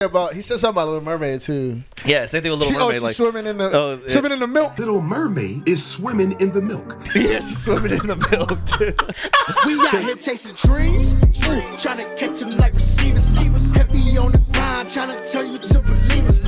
He said something about Little Mermaid too. Yeah, same thing with Little Mermaid. She's like swimming in the swimming in the milk. Little Mermaid is swimming in the milk. Yeah, she's swimming in the milk too. We out here chasing dreams, trying to catch them like receivers. Heavy on the grind, trying to turn you to believers.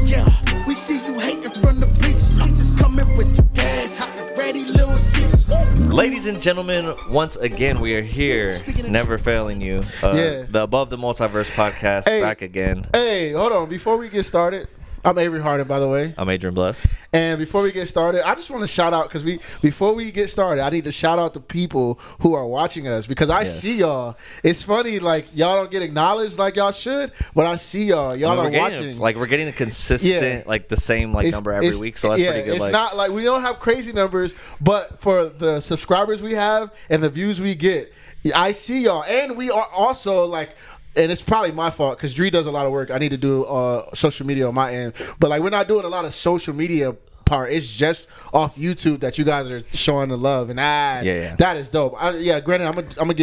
Yeah, we see you hating from the bleachers. Coming with the gas, hot and ready, little Caesars. Ladies and gentlemen, once again we are here, never failing you. The Above the Multiverse podcast, back again. Hey, hold on. Before we get started, I'm Avery Harden, by the way. I'm Adrian Blest. And before we get started, I just want to shout out, because before we get started, I need to shout out the people who are watching us, because I see y'all. It's funny, like, y'all don't get acknowledged like y'all should, but I see y'all. Y'all are watching. We're getting a consistent, like, the same number every week, so that's pretty good. It's not like we don't have crazy numbers, but for the subscribers we have and the views we get, I see y'all. And we are also, like, and it's probably my fault because Dree does a lot of work. I need to do social media on my end. But, like, we're not doing a lot of social media part. It's just off YouTube that you guys are showing the love. And that is dope. Granted, I'm gonna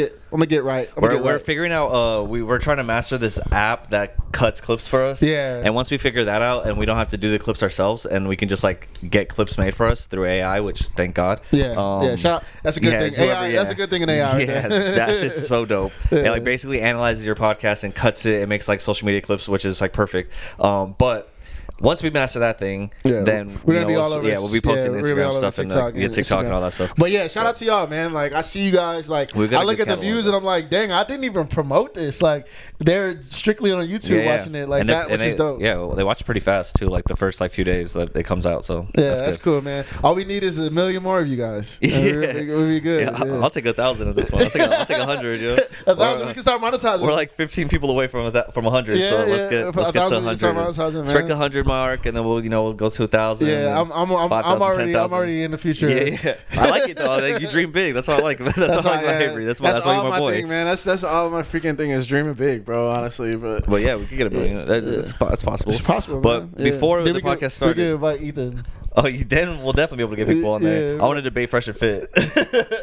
get right. We're figuring out, we're trying to master this app that cuts clips for us. Yeah. And once we figure that out and we don't have to do the clips ourselves and we can just, like, get clips made for us through AI, which, thank God. Shout out. That's a good thing. AI, that's a good thing in AI. Yeah, that's just so dope. It, like, basically analyzes your podcast and cuts it. It makes, like, social media clips, which is, like, perfect. But once we master that thing, then we're gonna be all over. Yeah, we'll be posting Instagram stuff and TikTok and all that stuff. But yeah, shout out to y'all, man. Like, I see you guys. Like, I look at the views and I'm like, dang, I didn't even promote this. Like, they're strictly on YouTube watching it like that, which is dope. Yeah, well, they watch pretty fast too. Like the first like few days that it comes out. So yeah, that's cool, man. All we need is 1 million more of you guys. We'll be good. Yeah, I'll take 1,000 at this point. I'll take 100. Yo. 1,000. We can start monetizing. We're like 15 people away from 100. So let's get to 100. Strike the 100 mark, and then we'll go to 1,000. Yeah, I'm already in the future. Yeah. I like it though. You dream big. That's what I like. That's what I like about Avery. That's why you're my boy. Thing, man. That's all my freaking thing is dreaming big, bro. Honestly, but yeah, we could get 1 million. It's possible. It's possible. But before the podcast started, we could invite Ethan. Oh, then we'll definitely be able to get people on there. I want to debate Fresh and Fit.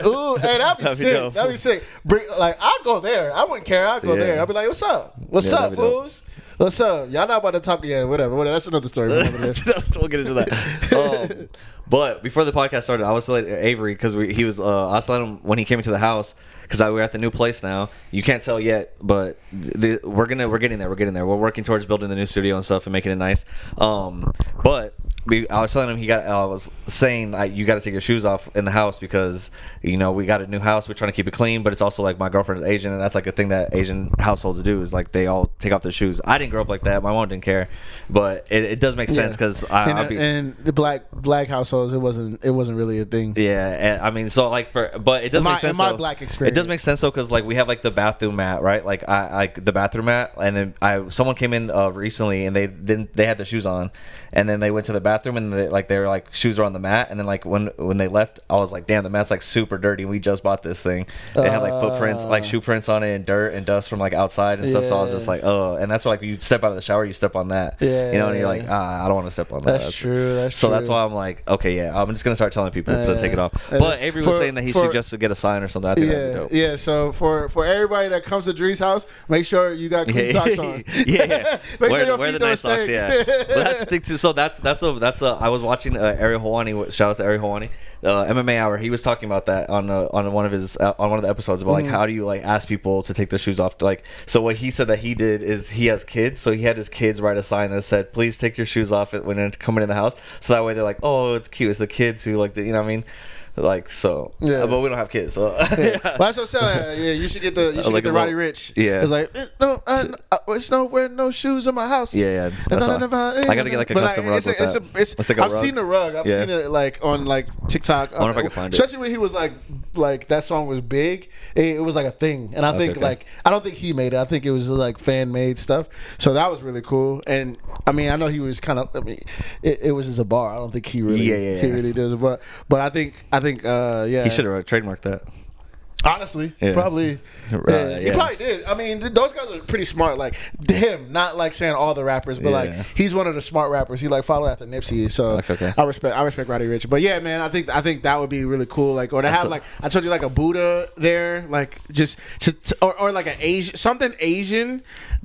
Ooh, hey, that'd be sick. That'd be sick. I'll go there. I wouldn't care. I'll go there. I'll be like, what's up? What's up, fools? What's up? Y'all not about to talk yet. Whatever. That's another story. We'll get into that. But before the podcast started, I was telling Avery because I was telling him when he came into the house because we're at the new place now. You can't tell yet, but we're getting there. We're working towards building the new studio and stuff and making it nice. But I was telling him I was saying you got to take your shoes off in the house because we got a new house. We're trying to keep it clean, but it's also like my girlfriend's Asian, and that's like a thing that Asian households do is like they all take off their shoes. I didn't grow up like that. My mom didn't care, but it does make sense because and the black households it wasn't really a thing. Yeah, and I mean but it does make sense. In my black experience, it does make sense though because like we have like the bathroom mat, right? Like the bathroom mat, and then someone came in recently and they had their shoes on, and then they went to the bathroom and their like shoes are on the mat, and then like when they left, I was like, damn, the mat's like super dirty. We just bought this thing. It had like footprints, like shoe prints on it, and dirt and dust from like outside and stuff. So I was just like, oh, and that's why like when you step out of the shower, you step on that. And you're like, I don't want to step on that. That's true. So that's why I'm like, okay, yeah, I'm just gonna start telling people to take it off. But Avery was saying that he suggested get a sign or something. I think that'd be dope. Yeah. So for everybody that comes to Dree's house, make sure you got clean socks on. Yeah. Make sure your wear feet the don't nice socks. stink. Yeah. But that's the thing too. So that's I was watching Ariel Helwani. Shout out to Ariel Helwani. MMA Hour. He was talking about that on one of the episodes about like how do you like ask people to take their shoes off. Like, so what he said that he did is he has kids, so he had his kids write a sign that said, "Please take your shoes off when you're coming in the house." So that way they're like, "Oh, it's cute." It's the kids who like what I mean. Like so, but we don't have kids, so well, that's what I'm saying. Yeah, you should get the Roddy Rich. Yeah, it's like no wearing no shoes in my house. Yeah. I gotta get like a custom rug with that. I've seen the rug. I've seen it like on like TikTok. I wonder if I can find it. Especially when he was like that song was big. It was like a thing, and I think like I don't think he made it. I think it was like fan made stuff. So that was really cool. And I mean, I know he was kind of. I mean, it was just a bar. I don't think he really he really does. But I think he should have trademarked that. Honestly, probably. He probably did. I mean, those guys are pretty smart. Like him, not like saying all the rappers, but like he's one of the smart rappers. He like followed after Nipsey, so I respect Roddy Ricch. But yeah, man, I think that would be really cool. Like, or to have like I told you, like a Buddha there, like just or like an Asian something Asian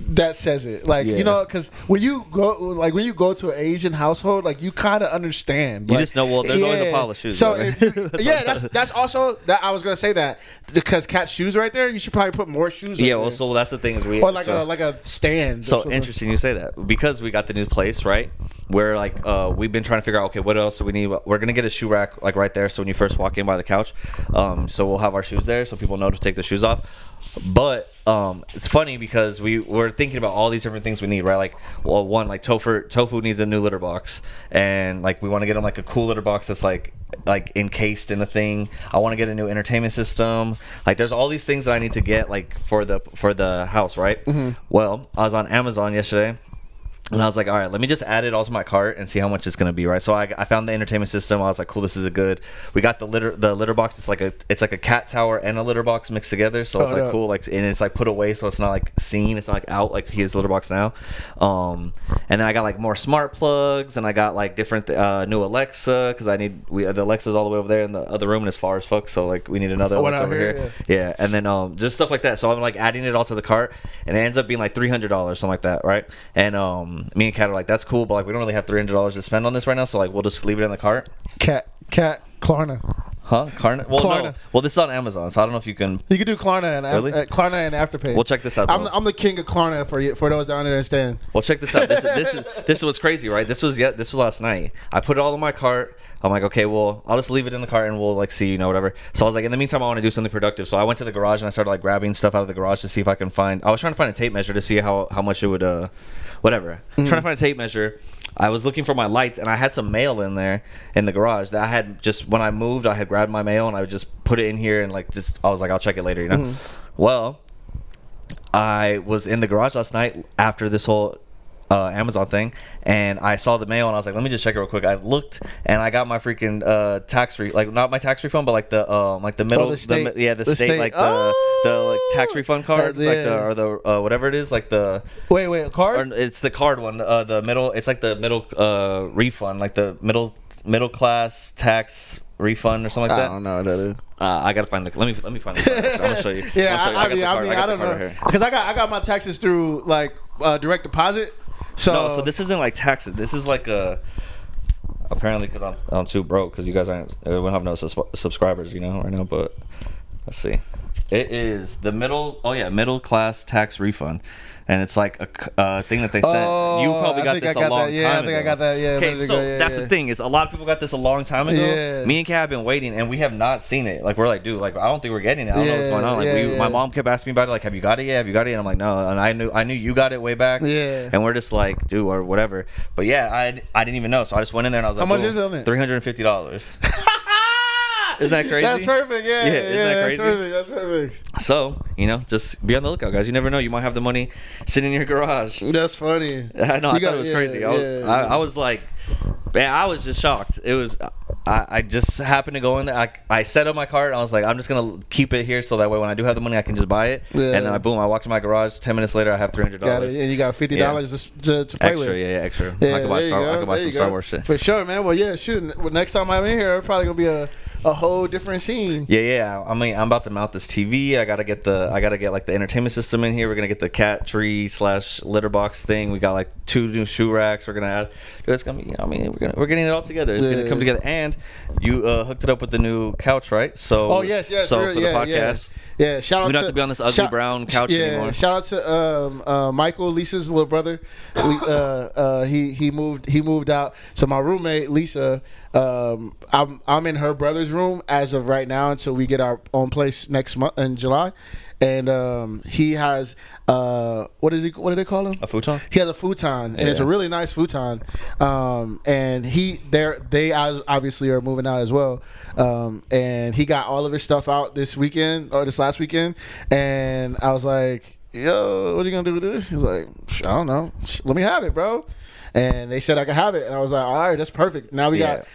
that says it. Like, Yeah. you know, because when you go to an Asian household, like, you kind of understand. You Like, just know, well, there's always a pile of shoes. So brother. if you, that's also that I was gonna say that because Cat's shoes right there, you should probably put more shoes. Yeah, right well, there. so that's the thing is we or like so, a stand. So interesting you say that because we got the new place, right? Where like we've been trying to figure out, okay, what else do we need? We're gonna get a shoe rack like right there, so when you first walk in by the couch, so we'll have our shoes there, so people know to take the shoes off. But it's funny because we're thinking about all these different things we need, right? Like, well, one, like Tofu needs a new litter box, and like we want to get him like a cool litter box that's like encased in a thing. I want to get a new entertainment system. Like, there's all these things that I need to get like for the house, right? Mm-hmm. Well, I was on Amazon yesterday. And I was like, all right, let me just add it all to my cart and see how much it's gonna be, right? So I found the entertainment system. I was like, cool, this is a good. We got the litter box. It's like a cat tower and a litter box mixed together. So it's cool, like, and it's like put away, so it's not like seen. It's not like out like his litter box now. And then I got like more smart plugs, and I got like different new Alexa because the Alexa's all the way over there in the other room and it's far as fuck. So like we need another Alexa over here. Yeah, and then just stuff like that. So I'm like adding it all to the cart, and it ends up being like $300, something like that, right? And me and Kat are like, that's cool, but like we don't really have $300 to spend on this right now, so like we'll just leave it in the cart. Cat Klarna. Huh? Klarna? Well, Klarna. no. Well, this is on Amazon, so I don't know if you can. You can do Klarna and Really? Klarna and Afterpay. We'll check this out. I'm the king of Klarna for those that don't understand. Well, check this out. This is what's crazy, right? This was last night. I put it all in my cart. I'm like, okay, well, I'll just leave it in the cart and we'll like see, whatever. So I was like, in the meantime, I want to do something productive. So I went to the garage and I started like grabbing stuff out of the garage to see if I can find. I was trying to find a tape measure to see how much it would whatever. Trying to find a tape measure. I was looking for my lights, and I had some mail in there in the garage that I had just when I moved. I had grabbed my mail and I would just put it in here and like just I was like, I'll check it later, Well, I was in the garage last night after this whole Amazon thing, and I saw the mail and I was like, let me just check it real quick. I looked and I got my freaking like not my tax refund, but like the middle, the state, the state like the like tax refund card, yeah. like the whatever it is, like the wait a card. Or it's the card one, the middle. It's like the middle refund, like the middle class tax refund or something like that. I don't know what that is. I gotta find the. Let me find the card. I'm gonna show you. Yeah, I don't know because I got my taxes through like direct deposit. So no, so this isn't like taxes. This is like apparently because I'm too broke because you guys we don't have no subscribers, right now. But let's see, it is the middle class tax refund, and it's like a thing that they sent. You probably got this a long time ago. I think I got that. Yeah. Okay, so that's the thing is a lot of people got this a long time ago. Yeah. Me and Kat have been waiting, and we have not seen it. Like we're like, dude, like I don't think we're getting it. I don't know what's going on. Like my mom kept asking me about it. Like, have you got it yet? Have you got it? And I'm like, no. And I knew you got it way back. Yeah. And we're just like, dude, or whatever. But yeah, I didn't even know. So I just went in there and I was like, how much is it on it? $350. Isn't that crazy? That's perfect. Yeah. Isn't that crazy? That's perfect. So, just be on the lookout, guys. You never know. You might have the money sitting in your garage. That's funny. I know. I thought it was crazy. I was like, man, I was just shocked. It was. I just happened to go in there. I set up my cart. And I was like, I'm just gonna keep it here so that way when I do have the money, I can just buy it. Yeah. And then I walked to my garage. 10 minutes later, I have $300. Got it. And you got $50 to play with. Extra. Yeah, I could buy some Star Wars shit. For sure, man. Well, yeah, shoot. Well, next time I'm in here, it's probably gonna be a whole different scene. Yeah. I mean, I'm about to mount this TV. I gotta get like the entertainment system in here. We're gonna get the cat tree / litter box thing. We got like 2 new shoe racks. We're gonna add. Dude, it's gonna be. I mean, we're getting it all together. It's gonna come together. And you hooked it up with the new couch, right? So. Oh yes. So for the podcast. Yeah. Shout out. We don't have to be on this ugly brown couch anymore. Shout out to Michael, Lisa's little brother. He moved out. So my roommate Lisa. I'm in her brother's room as of right now until we get our own place next month in July, and he has what do they call him? A futon. He has a futon, and it's a really nice futon. And they obviously are moving out as well. And he got all of his stuff out this last weekend, and I was like, yo, what are you gonna do with this? He was like, I don't know. Let me have it, bro. And they said I could have it, and I was like, all right, that's perfect. Now we got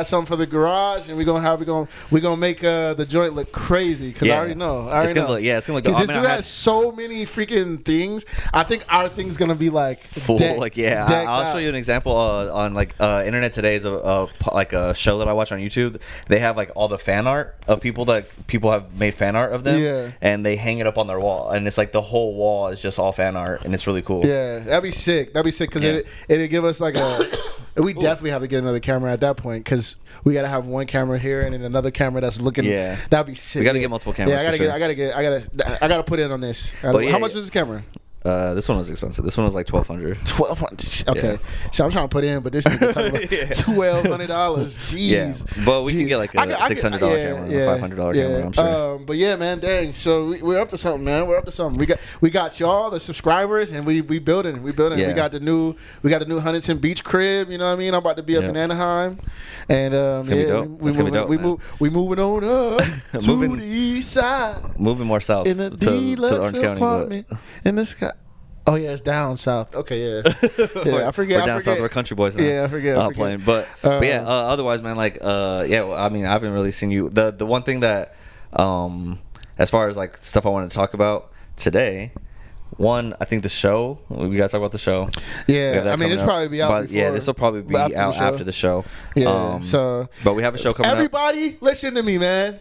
something for the garage, and we're gonna make the joint look crazy because I already know. It's gonna look. This dude has so many freaking things. I think our thing's gonna be like full. I'll show you an example on like Internet Today is like a show that I watch on YouTube. They have like all the fan art of people have made fan art of them, and they hang it up on their wall, and it's like the whole wall is just all fan art, and it's really cool. Yeah, that'd be sick. That'd be sick because it'd give us like a. We definitely have to get another camera at that point because we gotta have one camera here and then another camera that's looking. Yeah, that'd be sick. We gotta get multiple cameras. Yeah, I gotta put in on this. How much was this camera? This one was expensive. This one was like $1,200. $1,200. Okay, Yeah. So I'm trying to put in, but this nigga talking about $1,200. Jeez. Yeah, but we can get like a $600 camera, a $500 camera. I'm sure. But yeah, man, dang. So we're up to something, man. We're up to something. We got y'all, the subscribers, and we building. Yeah. We got the new Huntington Beach crib. You know what I mean? I'm about to be up in Anaheim, and we moving on up to the east side. Moving more south in a to Orange County, apartment in the sky. Oh yeah, it's down south. Okay, yeah. I forget. We're down south. We're country boys now. Yeah, I forget. Playing, but yeah. Otherwise, man, like, I mean, I haven't really seen you. The one thing that, as far as like stuff I wanted to talk about today. One, I think the show. We gotta talk about the show. Yeah, I mean, this probably be out. Yeah, this will probably be out after the show. Yeah. But we have a show coming up. Listen to me, man.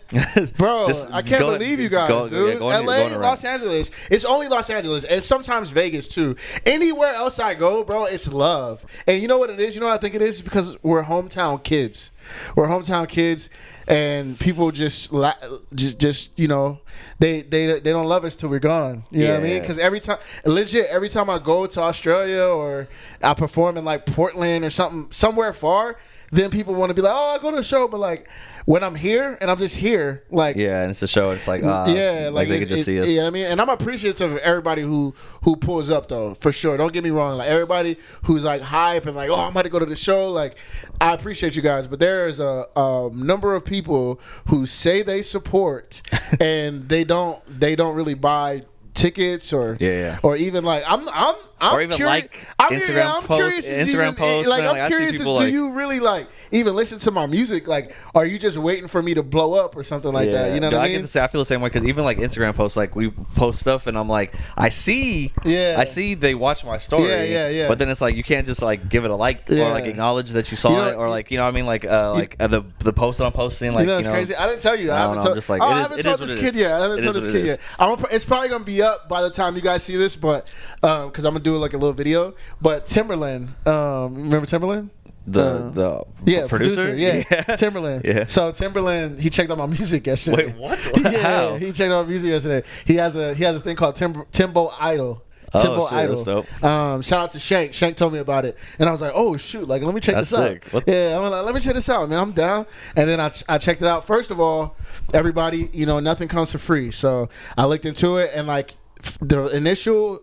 Bro, I can't believe you guys, dude. LA, Los Angeles. It's only Los Angeles, and sometimes Vegas too. Anywhere else I go, bro, it's love. And you know what it is? You know what I think it is? It's because we're hometown kids. We're hometown kids, and people just you know, they don't love us till we're gone. You know what I mean? Because every time I go to Australia or I perform in like Portland or somewhere far, then people want to be like, oh, I go to a show, but like when I'm here and I'm just here, like and it's a show, it's like like they can just see us. Yeah, I mean, and I'm appreciative of everybody who pulls up though, for sure. Don't get me wrong, like everybody who's like hype and like, oh, I'm about to go to the show. Like, I appreciate you guys, but there's a number of people who say they support and they don't really buy tickets or even like I'm or even curious, like Instagram posts. Like, man, I'm curious, do you really like even listen to my music? Like, are you just waiting for me to blow up or something like that? You know what I mean? I get to say I feel the same way because even like Instagram posts, like we post stuff and I'm like, I see they watch my story. Yeah. But then it's like you can't just like give it a like or like acknowledge that you saw it or like, you know what I mean, like the post that I'm posting, like, it's crazy. I didn't tell you. I haven't told this kid yet. It's probably gonna be up by the time you guys see this, but because I'm gonna do like a little video. But Timbaland, remember Timbaland? The producer? Yeah. Timbaland. Yeah. So Timbaland, he checked out my music yesterday. Wait, what? Yeah, he checked out my music yesterday. He has a thing called Timbo Idol. Timbo Idol. That's dope. Shout out to Shank. Shank told me about it, and I was like, "Oh shoot! Like, let me check this out." I'm like, "Let me check this out, man. I'm down." And then I checked it out. First of all, everybody, you know, nothing comes for free. So I looked into it, and like the initial.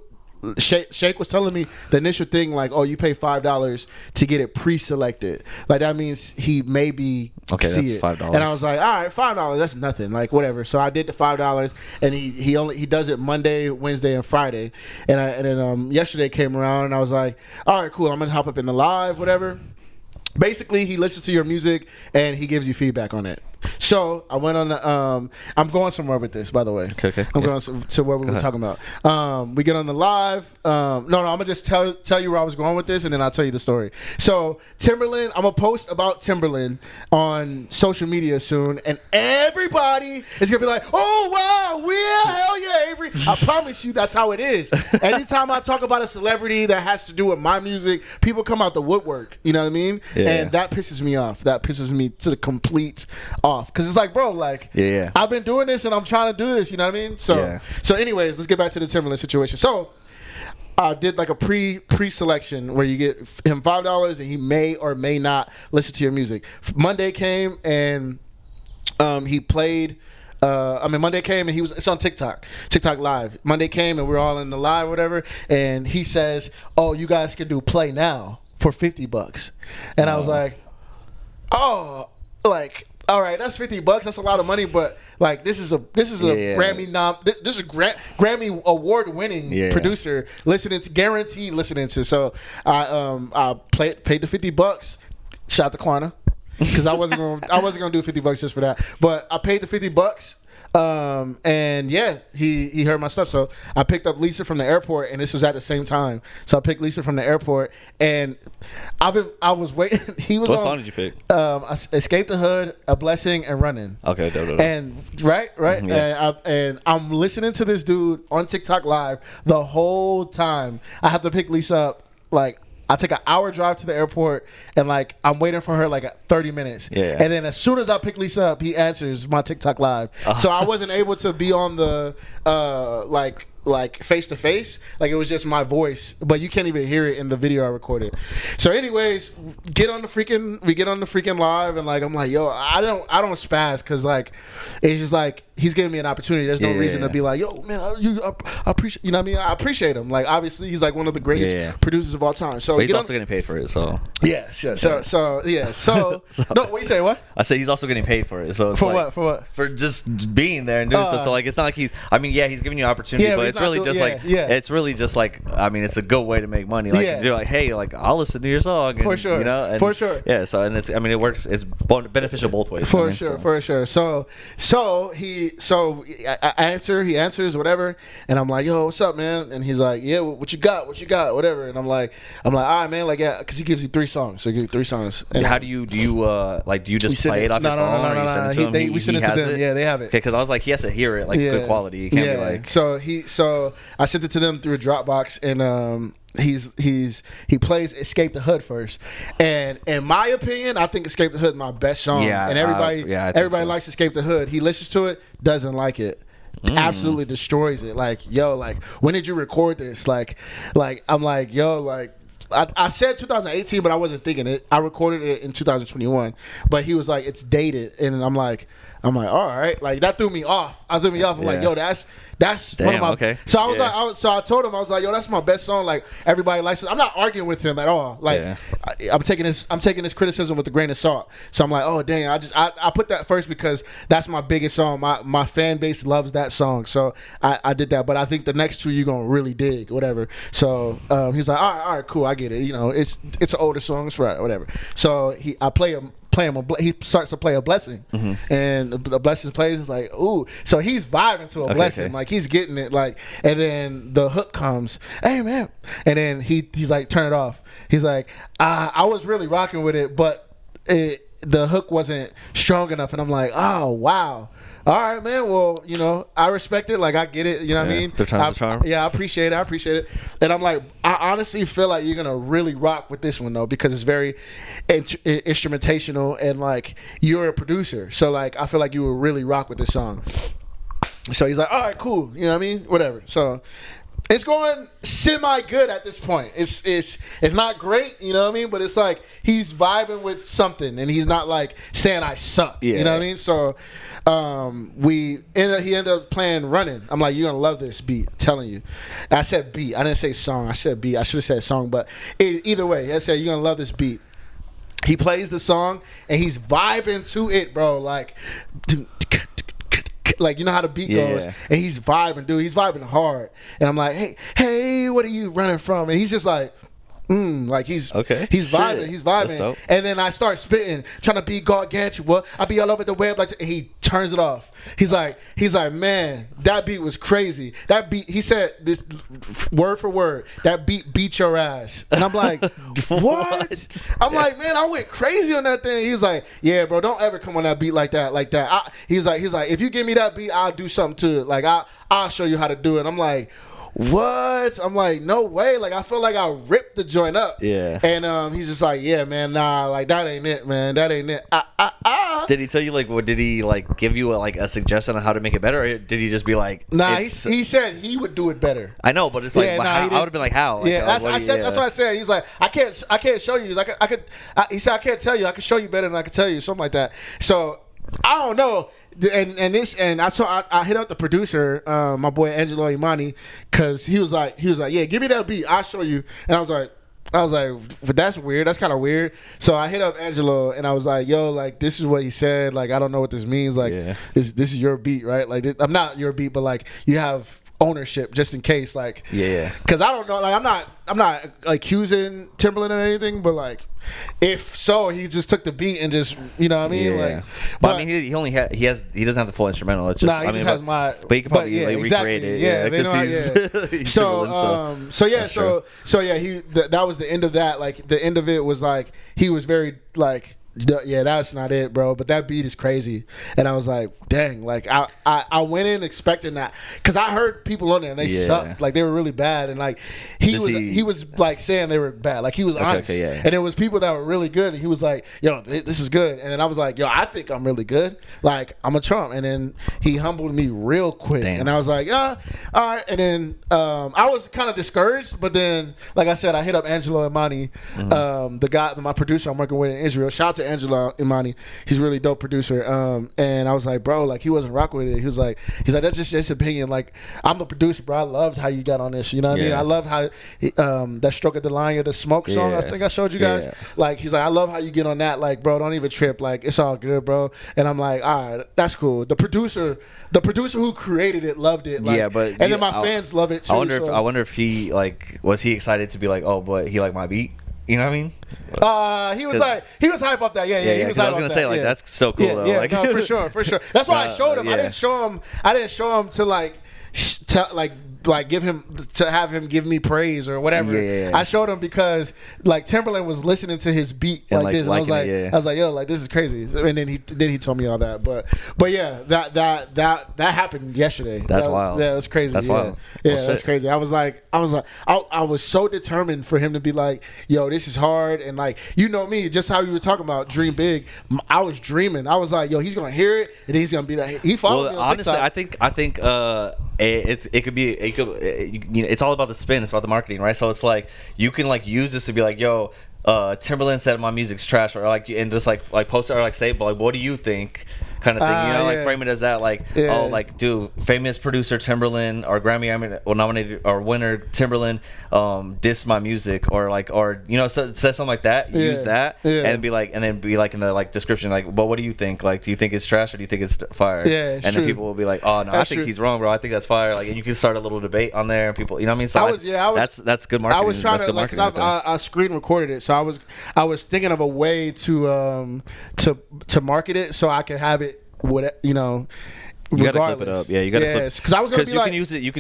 Shake was telling me the initial thing, like, oh, you pay $5 to get it pre-selected. Like, that means he maybe see it. $5. And I was like, all right, $5, that's nothing. Like, whatever. So I did the $5, and he does it Monday, Wednesday, and Friday. And then yesterday came around, and I was like, all right, cool. I'm gonna hop up in the live, whatever. Basically, he listens to your music and he gives you feedback on it. So I went on the. I'm going somewhere with this, by the way. Okay. I'm going to where we were talking about. We get on the live. No, I'm gonna just tell you where I was going with this, and then I'll tell you the story. So Timbaland, I'm gonna post about Timbaland on social media soon, and everybody is gonna be like, "Oh wow, hell yeah, Avery!" I promise you, that's how it is. Anytime I talk about a celebrity that has to do with my music, people come out the woodwork. You know what I mean? And that pisses me off. That pisses me to the complete off. Because it's like, bro, like, I've been doing this and I'm trying to do this. You know what I mean? So anyways, let's get back to the Timbaland situation. So I did like a pre-selection where you get him $5 and he may or may not listen to your music. Monday came and he played. Monday came and it's on TikTok Live. Monday came and we're all in the live, whatever. And he says, "Oh, you guys can do play now for $50." And I was like, "Oh, like, all right, that's $50. That's a lot of money, but like, this is a Grammy this is a Grammy award winning producer guaranteed listening to." So I paid the $50. Shout out to Klarna. Because I wasn't gonna do $50 just for that, but I paid the $50. And yeah, he heard my stuff. So I picked up Lisa from the airport, and this was at the same time. So I picked Lisa from the airport, and I was waiting. He was What on, song did you pick? Escape the Hood, A Blessing, and Running. Okay, dope. And right, Yeah. and I'm listening to this dude on TikTok live the whole time. I have to pick Lisa up like. I take an hour drive to the airport, and like I'm waiting for her like 30 minutes. Yeah. And then as soon as I pick Lisa up, he answers my TikTok live. So I wasn't able to be on the like face to face. Like it was just my voice, but you can't even hear it in the video I recorded. So anyways, we get on the freaking live, and like I'm like, yo, I don't spaz because like it's just like he's giving me an opportunity. There's no reason to be like, yo, man, I appreciate, you know what I mean? I appreciate him. Like obviously he's like one of the greatest producers of all time. So but he's also getting paid for it, so yeah, sure. So no, what you say? What? I said he's also getting paid for it. So it's For like, what? For just being there and doing so. So like it's not like he's. I mean, yeah, he's giving you an opportunity, Yeah, but but it's he's really not just doing- like yeah. it's really just like I mean, it's a good way to make money. Like Yeah. you're like, hey, like I'll listen to your song. And, For sure. You know, and, For sure. Yeah. So and it's I mean it works. It's beneficial both ways. For sure. So I answer, he answers, whatever, and I'm like, yo, what's up, man? And he's like, yeah, what you got, whatever. And I'm like, all right, man, like, yeah, because he gives you 3 songs, so he gives you 3 songs. And How do you do you just play it off your phone or you send it to him? We send it to them. Yeah, they have it. Okay, because I was like, he has to hear it like good quality. You can't be like. So I sent it to them through a Dropbox, and he plays Escape the Hood first, and in my opinion, I think Escape the Hood is my best song. Yeah, and I think everybody so. likes Escape the Hood. He listens to it, doesn't like it. Absolutely destroys it. Like, yo, like, when did you record this? Like I'm like, yo, like, I said 2018, but I wasn't thinking it. I recorded it in 2021, but he was like, it's dated, and I'm like, all right, like that threw me off. I'm like, yo, that's one of my. Okay. So I was like, I told him, I was like, yo, that's my best song. Like everybody likes it. I'm not arguing with him at all. Like I'm taking this criticism with a grain of salt. So I'm like, oh dang, I put that first because that's my biggest song. My fan base loves that song. So I did that. But I think the next 2 you're gonna really dig, whatever. So he's like, all right, cool, I get it. You know, it's an older song, it's right, whatever. So I play him. He starts to play A Blessing, and the Blessing plays. It's like, ooh, so he's vibing to A Blessing, okay. like he's getting it, like, and then the hook comes, hey man, and then he's like, turn it off. He's like, I was really rocking with it, but the hook wasn't strong enough, and I'm like, oh wow. All right, man. Well, you know, I respect it. Like, I get it. You know what I mean? Third time's the charm. Yeah, I appreciate it. And I'm like, I honestly feel like you're gonna really rock with this one though, because it's very instrumentational, and like you're a producer, so like I feel like you will really rock with this song. So he's like, all right, cool. You know what I mean? Whatever. So it's going semi good at this point. It's not great, you know what I mean? But it's like he's vibing with something, and he's not like saying I suck. Yeah. You know what I mean? So he ended up playing Running. I'm like, you're gonna love this beat, I'm telling you. I said beat. I didn't say song. I said beat. I should have said song, but either way, I said you're gonna love this beat. He plays the song and he's vibing to it, bro. Like you know how the beat goes, and he's vibing, dude. He's vibing hard, and I'm like, hey, what are you running from? And he's just like, like he's vibing, and then I start spitting, trying to be gargantuan. I be all over the web, like, and he turns it off. He's like, man, that beat was crazy. That beat, he said this word for word. That beat your ass, and I'm like, what? I'm like, man, I went crazy on that thing. He's like, yeah, bro, don't ever come on that beat like that. He's like, if you give me that beat, I'll do something to it. Like I'll show you how to do it. I'm like, what? I'm like, no way. Like, I feel like I ripped the joint up. Yeah. And he's just like, yeah, man, nah, like that ain't it, man. That ain't it. Did he tell you, like, what did he, like, give you a suggestion on how to make it better, or did he just be like, nah, he said he would do it better. I know, but it's like, I would have been like, how? Like, yeah, that's what I said. He's like, I can't show you. Like, he said, I can't tell you. I can show you better than I can tell you, something like that. So I don't know. And I hit up the producer, my boy Angelo Imani, because he was like, yeah, give me that beat, I'll show you. And I was like, but that's weird. That's kind of weird. So I hit up Angelo and I was like, yo, like, this is what he said. Like, I don't know what this means. Like, this is your beat, right? Like, I'm not your beat, but like, you have ownership just in case, like, Yeah. because I don't know, like, I'm not accusing Timbaland of anything, but like, if so, he just took the beat and just, you know what I mean, Yeah. like, But I mean, he only he doesn't have the full instrumental. It's just, nah, he I mean, just has my. but he can probably like, exactly, recreate it. Yeah, they 'cause know he's, he's Timbaland, so yeah, That's true. so yeah, that was the end of that. Like, the end of it was like, he was very like, yeah, that's not it, bro. But that beat is crazy, and I was like, dang. Like, I went in expecting that, because I heard people on there and they sucked, like they were really bad, and like he was like saying they were bad, like he was honest, and there was people that were really good, and he was like, yo, this is good, and then I was like, yo, I think I'm really good, like I'm a chump, and then he humbled me real quick, and I was like, yeah, all right, and then I was kind of discouraged, but then, like I said, I hit up Angelo Imani, the guy, my producer I'm working with in Israel. Shout out to Angelo Imani, he's a really dope producer, and I was like, bro, like he wasn't rocking with it. He's like that's just his opinion. Like, I'm the producer, bro. I loved how you got on this. You know what I mean? I love how that Stroke of the Line of the Smoke song. I think I showed you guys. Like, he's like, I love how you get on that. Like, bro, don't even trip. Like, it's all good, bro. And I'm like, all right, that's cool. The producer who created it loved it. Like, but and then my fans love it too. I wonder if he like, was he excited to be like, oh, but he liked my beat. You know what I mean? He was hype off that. Yeah. He was hype I was gonna say, like, that's so cool though. Yeah, like, no, for sure. That's why I showed him. Yeah. I didn't show him to like give him, to have him give me praise or whatever. Yeah. I showed him because like Timbaland was listening to his beat And, like this, and I was like, yo, like this is crazy. And then he told me all that. But yeah, that happened yesterday. That's wild. Yeah, it was crazy. That's wild. Yeah, Well, that's shit. crazy. I was so determined for him to be like, yo, this is hard, and like, you know me, just how you were talking about dream big. I was dreaming. I was like, yo, he's gonna hear it, and he's gonna be like, he followed me on honestly, TikTok. I think it's all about the spin. It's about the marketing, right? So it's like, you can like use this to be like, yo, Timbaland said my music's trash, or like, and just like post it, or like say, but like, what do you think? Kind of thing, you know, like frame it as that, like, oh, like, dude, famous producer Timbaland, or Grammy nominated or winner Timbaland, diss my music, or like, or you know, say something like that. Use that, and be like, and then be like in the like description, like, but what do you think? Like, do you think it's trash, or do you think it's fire? Yeah, and then people will be like, oh no, I think he's wrong, bro. I think that's fire. Like, and you can start a little debate on there, and people, you know what I mean? So that's good marketing. I was trying to, like, I screen recorded it, so I was thinking of a way to market it so I could have it. What, you know, you gotta clip it up. Yeah, you gotta clip, because I was gonna be you can use it. You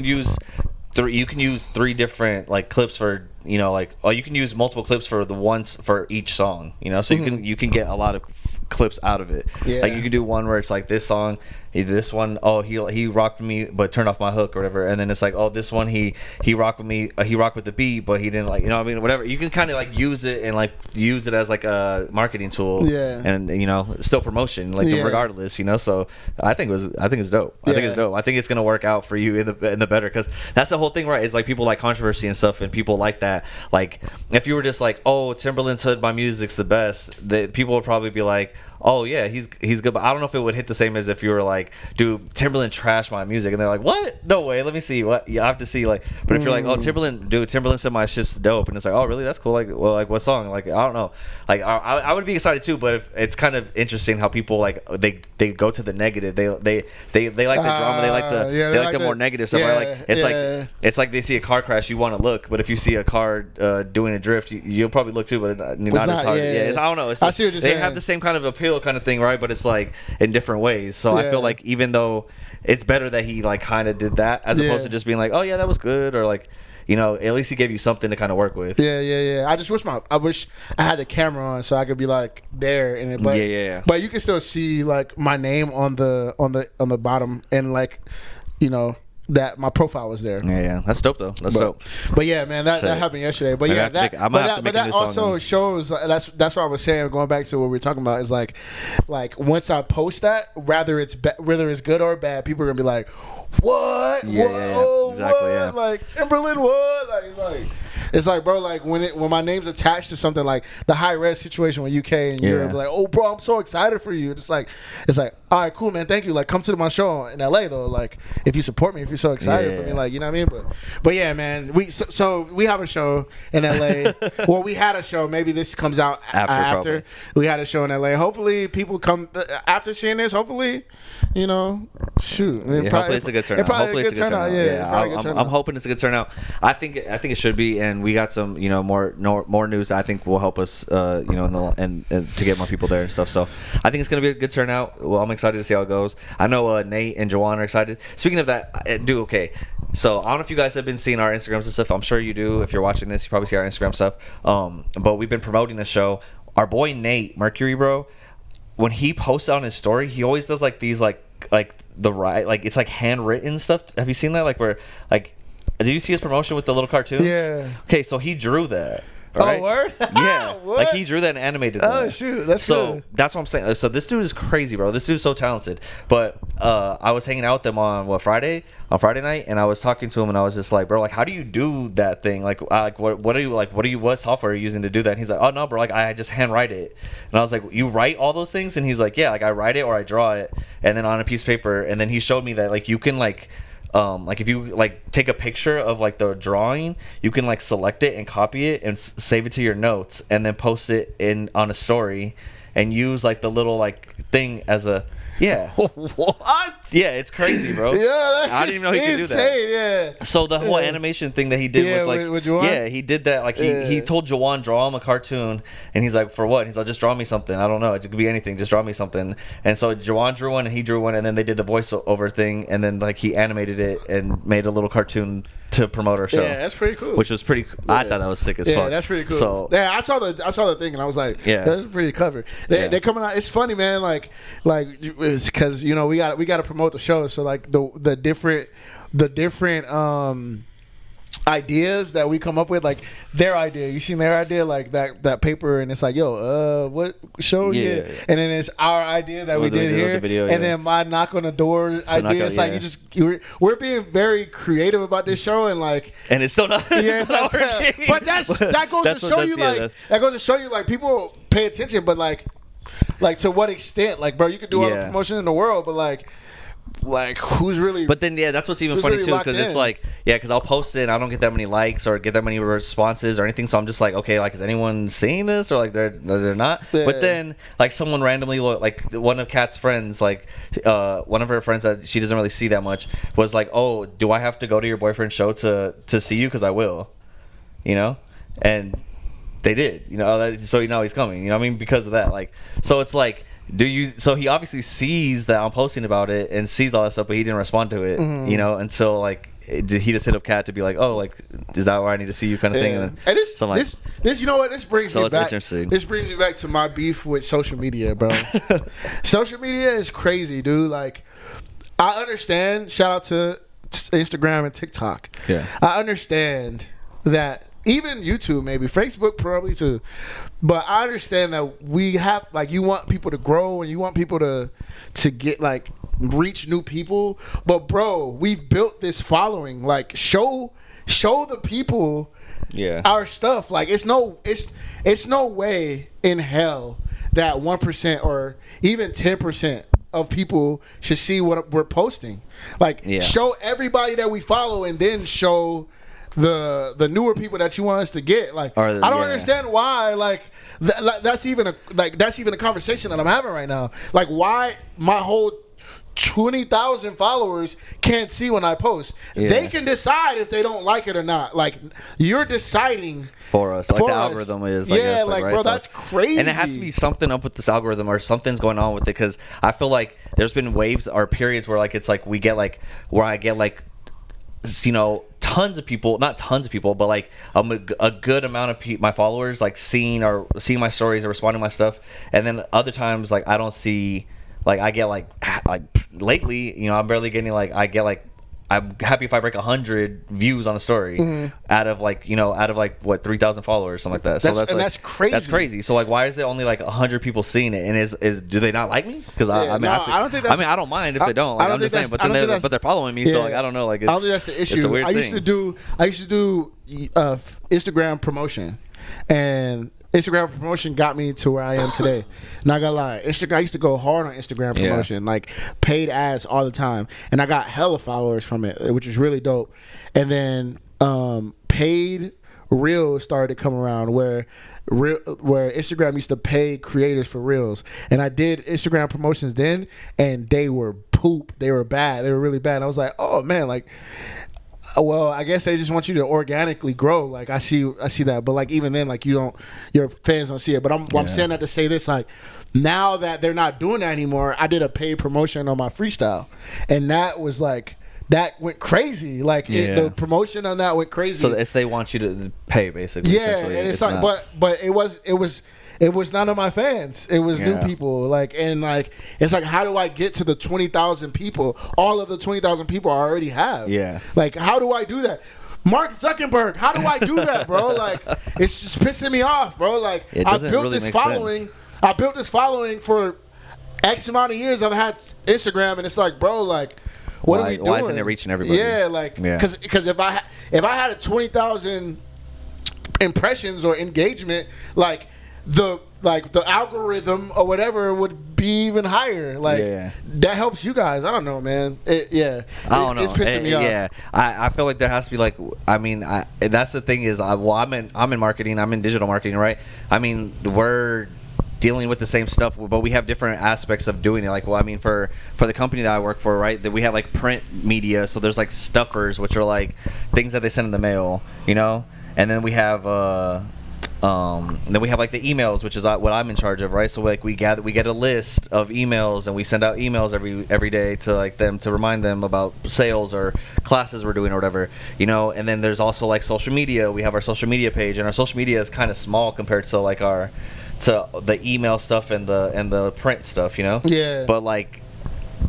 can use three different like clips for, you know, like, oh, you can use multiple clips for the ones for each song, you know, so you can get a lot of clips out of it. Like, you can do one where it's like, this song, this one, oh, he rocked me but turned off my hook or whatever, and then it's like, oh, this one he rocked with me, he rocked with the beat but he didn't, like, you know what I mean, whatever. You can kind of like use it and like use it as like a marketing tool, and you know, still promotion, like, regardless, you know. So I think it's dope. I think it's dope. I think it's gonna work out for you in the better, because that's the whole thing, right? It's like, people like controversy and stuff, and people like that. Like, if you were just like, oh, Timbaland said my music's the best, people would probably be like, oh yeah, he's good. But I don't know if it would hit the same as if you were like, dude, Timbaland trashed my music, and they're like, what? No way. Let me see. What? You have to see, like. But if you're like, oh, Timbaland said my shit's dope, and it's like, oh really? That's cool. Like, well, like, what song? Like, I don't know. Like, I would be excited too. But it's kind of interesting how people like they go to the negative. They like the drama. They like the more negative stuff. Right? Like, it's like they see a car crash, you want to look, but if you see a car doing a drift, you'll probably look too, but not as hard. I don't know. It's I see what you're saying. They have the same kind of appeal, kind of thing, right? But it's like in different ways. So I feel like, even though it's better that he like kind of did that, as opposed to just being like, oh yeah, that was good, or like, you know, at least he gave you something to kind of work with. Yeah. I just wish I had the camera on so I could be like there in it. But But you can still see like my name on the bottom, and like, you know, that my profile was there. Yeah, that's dope though. That's dope. But yeah, man, that happened yesterday. But yeah, that also shows. That's what I was saying. Going back to what we were talking about, is like once I post that, whether it's good or bad, people are gonna be like, what? Oh, exactly. What? Yeah. Like, Timbaland, what? Like. It's like, bro, like when my name's attached to something like the high res situation with UK and Europe, like, oh, bro, I'm so excited for you. It's like, all right, cool, man, thank you. Like, come to my show in LA though. Like, if you support me, if you're so excited for me, like, you know what I mean. But yeah, man, so we have a show in LA. Well, we had a show. Maybe this comes out after. We had a show in LA. Hopefully, people come after seeing this. Hopefully, you know, shoot. Hopefully, it's a good turnout. Hopefully, it's a good turnout. Yeah, I'm hoping it's a good turnout. I think it should be, and we got some, you know, more news that I think will help us, you know, and to get more people there and stuff. So I think it's gonna be a good turnout. Well, I'm excited to see how it goes. I know Nate and Jawan are excited. Speaking of that, okay. So I don't know if you guys have been seeing our Instagrams and stuff. I'm sure you do. If you're watching this, you probably see our Instagram stuff. But we've been promoting the show. Our boy Nate Mercury, bro, when he posts on his story, he always does like these like the right, like it's like handwritten stuff. Have you seen that? Like where like, did you see his promotion with the little cartoons? Yeah. Okay, so he drew that. Right? Oh, word? Yeah. What? Like he drew that and animated that. Oh, shoot. That's so good. that's what I'm saying. So this dude is crazy, bro. This dude's so talented. But I was hanging out with him on Friday night, and I was talking to him, and I was just like, bro, like, how do you do that thing? Like what software are you using to do that? And he's like, oh no, bro, like I just handwrite it. And I was like, you write all those things? And he's like, yeah, like I write it or I draw it, and then on a piece of paper. And then he showed me that like you can like if you like take a picture of like the drawing, you can like select it and copy it and save it to your notes, and then post it on a story, and use like the little like thing as a What? Yeah, it's crazy, bro. Yeah, I didn't even know he could do that. Yeah. So the whole animation thing that he did with Jawan? yeah, he did that. Like he told Jawan, draw him a cartoon, and he's like, for what? He's like, just draw me something. I don't know. It could be anything. Just draw me something. And so Jawan drew one, and he drew one, and then they did the voiceover thing, and then like he animated it and made a little cartoon to promote our show. Yeah, that's pretty cool. Which was pretty. Yeah. I thought that was sick as fuck. Yeah, that's pretty cool. So yeah, I saw the thing, and I was like, yeah, that's pretty clever. They're coming out. It's funny, man. Like it's because you know we got to promote the show. So like the different ideas that we come up with, like their idea. You seen their idea, like that paper, and it's like, yo, what show? Yeah. And then it's our idea that we did here, video, and then my knock on the door idea. It's like we're being very creative about this show, and like, and it's still not. Yeah, it's not working. But that goes to show you, that goes to show you, like people pay attention, but like to what extent? Like, bro, you could do all the promotion in the world, but like who's really? But then that's what's even funny really too, because it's like because I'll post it and I don't get that many likes or get that many responses or anything, so I'm just like, okay, like is anyone seeing this, or like they're not? Yeah. But then like someone randomly, like one of Kat's friends, like one of her friends that she doesn't really see that much, was like, oh, do I have to go to your boyfriend's show to see you? Because I will, you know, and they did, you know, so now he's coming, you know what I mean, because of that. Like, so it's like, so he obviously sees that I'm posting about it and sees all that stuff, but he didn't respond to it, you know, until like he just hit up Kat to be like, oh, like, is that where I need to see you, kind of thing. And this you know what, this brings me back. This brings me back to my beef with social media, bro. Social media is crazy, dude. Like, I understand, shout out to Instagram and TikTok. Yeah, I understand that. Even YouTube, maybe Facebook, probably too. But I understand that we have, like, you want people to grow and you want people to get, like, reach new people. But bro, we've built this following. Like, show the people our stuff. Like, it's no way in hell that 1% or even 10% of people should see what we're posting. Like, show everybody that we follow, and then show the newer people that you want us to get. Like, I don't understand why. Like, that's even a conversation that I'm having right now. Like, why my whole 20,000 followers can't see when I post. They can decide if they don't like it or not. Like, you're deciding for us. Like, the algorithm is. Like, yeah, like bro, that's crazy. And it has to be something up with this algorithm, or something's going on with it, because I feel like there's been waves or periods where like it's like we get like where I get like, you know, tons of people, not tons of people, but like a good amount of my followers like seeing my stories or responding to my stuff, and then other times like I don't see, like I get like lately, you know, I'm barely getting, like I get like, I'm happy if I break 100 views on a story out of like, you know, what, 3,000 followers, something like that. So that's crazy. That's crazy. So like, why is it only like 100 people seeing it? And is do they not like me? Because I don't mind if they don't. Like, I'm just saying, but then they're following me. So like, I don't know. Like, I don't think that's the issue. It's a weird thing. I used to do Instagram promotion, and Instagram promotion got me to where I am today. Not gonna lie, Instagram. I used to go hard on Instagram promotion, like paid ads all the time, and I got hella followers from it, which was really dope. And then paid reels started to come around where Instagram used to pay creators for reels, and I did Instagram promotions then, and they were poop. They were bad. They were really bad. I was like, oh man, like, well, I guess they just want you to organically grow. Like I see that, but like even then, like your fans don't see it. But I'm saying that to say this, like now that they're not doing that anymore, I did a paid promotion on my freestyle, and that was like. That went crazy. Like the promotion on that went crazy. So they want you to pay basically. Yeah, and it's like, but it was none of my fans. It was new people. Like, and like it's like, how do I get to the 20,000 people? All of the 20,000 people I already have. Yeah. Like, how do I do that? Mark Zuckerberg, how do I do that, bro? Like, it's just pissing me off, bro. Like, I built this following. I built this following for X amount of years. I've had Instagram, and it's like, bro, like. What are we doing? Why isn't it reaching everybody? Yeah, like because if I had a 20,000 impressions or engagement, like the algorithm or whatever would be even higher. Like that helps you guys. I don't know, man. I don't know. It's pissing me off. Yeah, I feel like there has to be like. I mean, that's the thing is, I'm in marketing. I'm in digital marketing, right? I mean, we're dealing with the same stuff, but we have different aspects of doing it. Like, well, I mean, for the company that I work for, right, that we have like print media. So there's like stuffers, which are like things that they send in the mail, you know. And then we have like the emails, which is what I'm in charge of, right? So like we get a list of emails, and we send out emails every day to like them to remind them about sales or classes we're doing or whatever, you know. And then there's also like social media. We have our social media page, and our social media is kind of small compared to like the email stuff and the print stuff, you know. Yeah. But like,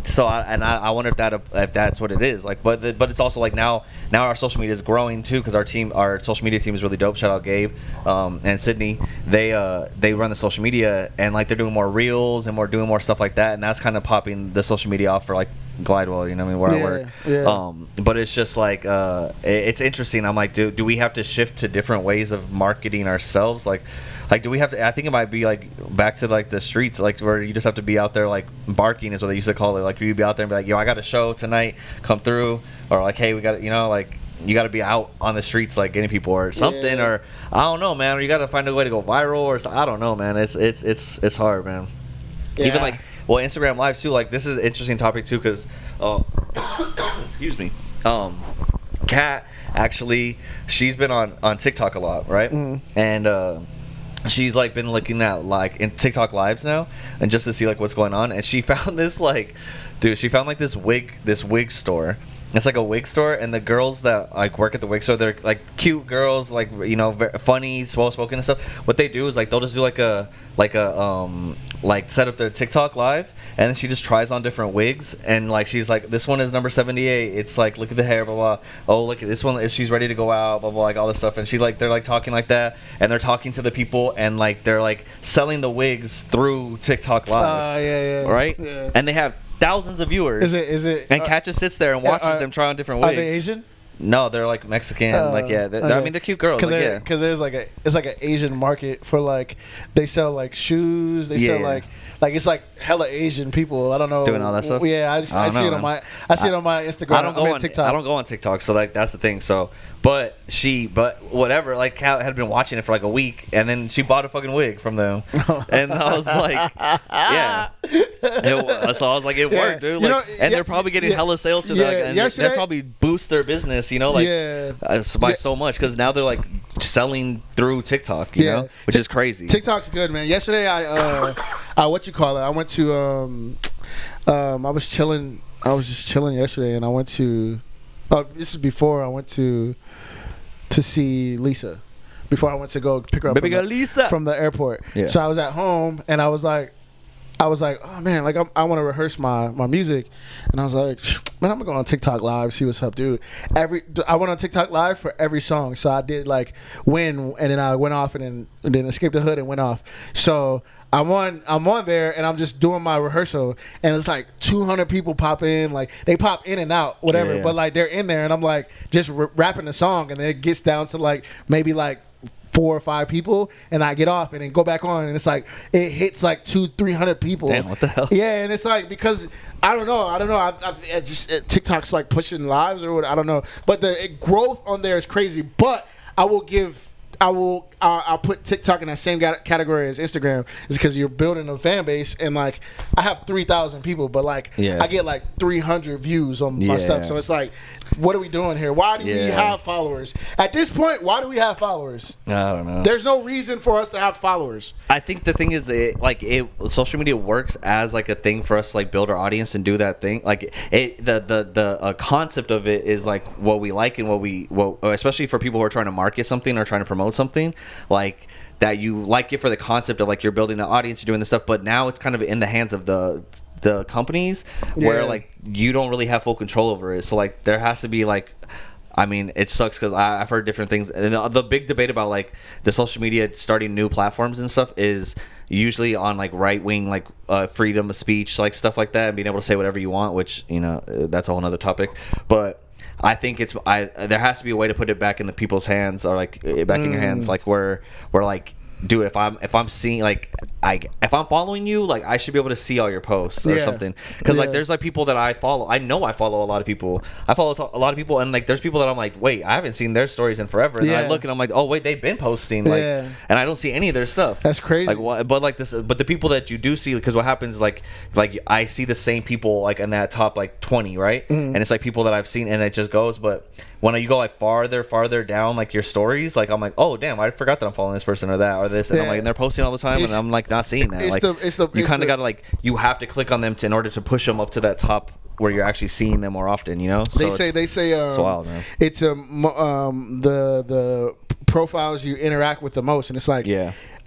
so I wonder if that's what it is. Like, but it's also like now our social media is growing too, because our social media team is really dope. Shout out Gabe and Sydney. They run the social media, and like they're doing more reels and doing more stuff like that, and that's kind of popping the social media off for like Glidewell, you know what I mean, where I work. Yeah. But it's just like it's interesting. I'm like, do we have to shift to different ways of marketing ourselves? Like do we have to? I think it might be like back to like the streets, like where you just have to be out there like barking is what they used to call it. Like you'd be out there and be like, yo, I got a show tonight, come through, or like, hey, we got, you know, like you got to be out on the streets like getting people or something, or I don't know, man, or you got to find a way to go viral or I don't know, man. It's hard, man. Yeah. Even like Instagram lives too. Like this is an interesting topic too, because excuse me, Kat actually, she's been on TikTok a lot, right? And she's like been looking at like in TikTok lives now, and just to see like what's going on, and she found this like, dude, she found like this wig store. It's like a wig store, and the girls that like work at the wig store, they're like cute girls, like, you know, very funny, well spoken and stuff. What they do is like they'll just do like set up their TikTok live, and then she just tries on different wigs, and like she's like, this one is number 78. It's like, look at the hair, blah blah. Oh, look at this one, she's ready to go out, blah blah, like all this stuff. And they're like talking like that, and they're talking to the people, and like they're like selling the wigs through TikTok live. Right? Yeah. And they have thousands of viewers. Is it? And Kat just sits there and watches them try on different wigs. Are they Asian? No, they're like Mexican. Like okay. I mean, they're cute girls. Because there's like it's like an Asian market for like, they sell like shoes. They sell like it's like hella Asian people. I don't know, doing all that stuff. Yeah, I see it on my Instagram. I don't go on TikTok. I don't go on TikTok, so like that's the thing. So. But whatever, like Kat had been watching it for like a week, and then she bought a fucking wig from them, and I was like, yeah. So I was like, it worked, dude. Like, they're probably getting hella sales to that, and that probably boost their business, you know, like by so much, because now they're like selling through TikTok, you know, which is crazy. TikTok's good, man. Yesterday I what you call it? I went to I was just chilling yesterday, and I went to. Oh, this is before I went to see Lisa. Before I went to go pick her up from the airport. Yeah. So I was at home, and I was like, oh man, like I want to rehearse my music, and I was like, man, I'm gonna go on TikTok Live, see what's up, dude. I went on TikTok Live for every song, so I did like Win, and then I went off, and then Escape the Hood and went off. So I'm on there, and I'm just doing my rehearsal, and it's like 200 people pop in, like they pop in and out, whatever, but like they're in there, and I'm like just rapping the song, and then it gets down to like maybe like 4 or 5 people, and I get off and then go back on, and it's like it hits like 200-300 people. Damn, what the hell? Yeah, and it's like because I don't know. I just TikTok's like pushing lives or what. I don't know, but the growth on there is crazy. But I'll put TikTok in that same category as Instagram, is because you're building a fan base, and like I have 3,000 people, but like I get like 300 views on my stuff. So it's like, what are we doing here? Why do we have followers? At this point, why do we have followers? I don't know. There's no reason for us to have followers. I think the thing is, social media works as like a thing for us to like build our audience and do that thing. Like the concept of it is like what we like and what especially for people who are trying to market something or trying to promote something, like that you like it for the concept of like you're building an audience, you're doing this stuff. But now it's kind of in the hands of the companies where like you don't really have full control over it. So like there has to be like, I mean, it sucks because I've heard different things, and the big debate about like the social media starting new platforms and stuff is usually on like right wing, like freedom of speech, like stuff like that, and being able to say whatever you want, which that's a whole nother topic. But I think there has to be a way to put it back in the people's hands, or like back in your hands, like where like, dude, if I'm seeing like if I'm following you, like I should be able to see all your posts or something, because like there's like people that I follow. I know I follow a lot of people. I follow a lot of people, and like there's people that I'm like, wait, I haven't seen their stories in forever, and then I look and I'm like, oh wait, they've been posting, like, and I don't see any of their stuff. That's crazy. Like what? But like this, but the people that you do see, because what happens like I see the same people like in that top like 20, right? And it's like people that I've seen, and it just goes, but when you go like farther down like your stories, like I'm like, oh damn, I forgot that I'm following this person or that or this, and I'm like, and they're posting all the time, and I'm like not seeing that. Like you kind of gotta like, you have to click on them in order to push them up to that top where you're actually seeing them more often. So they say it's wild, man. It's the profiles you interact with the most, and it's like,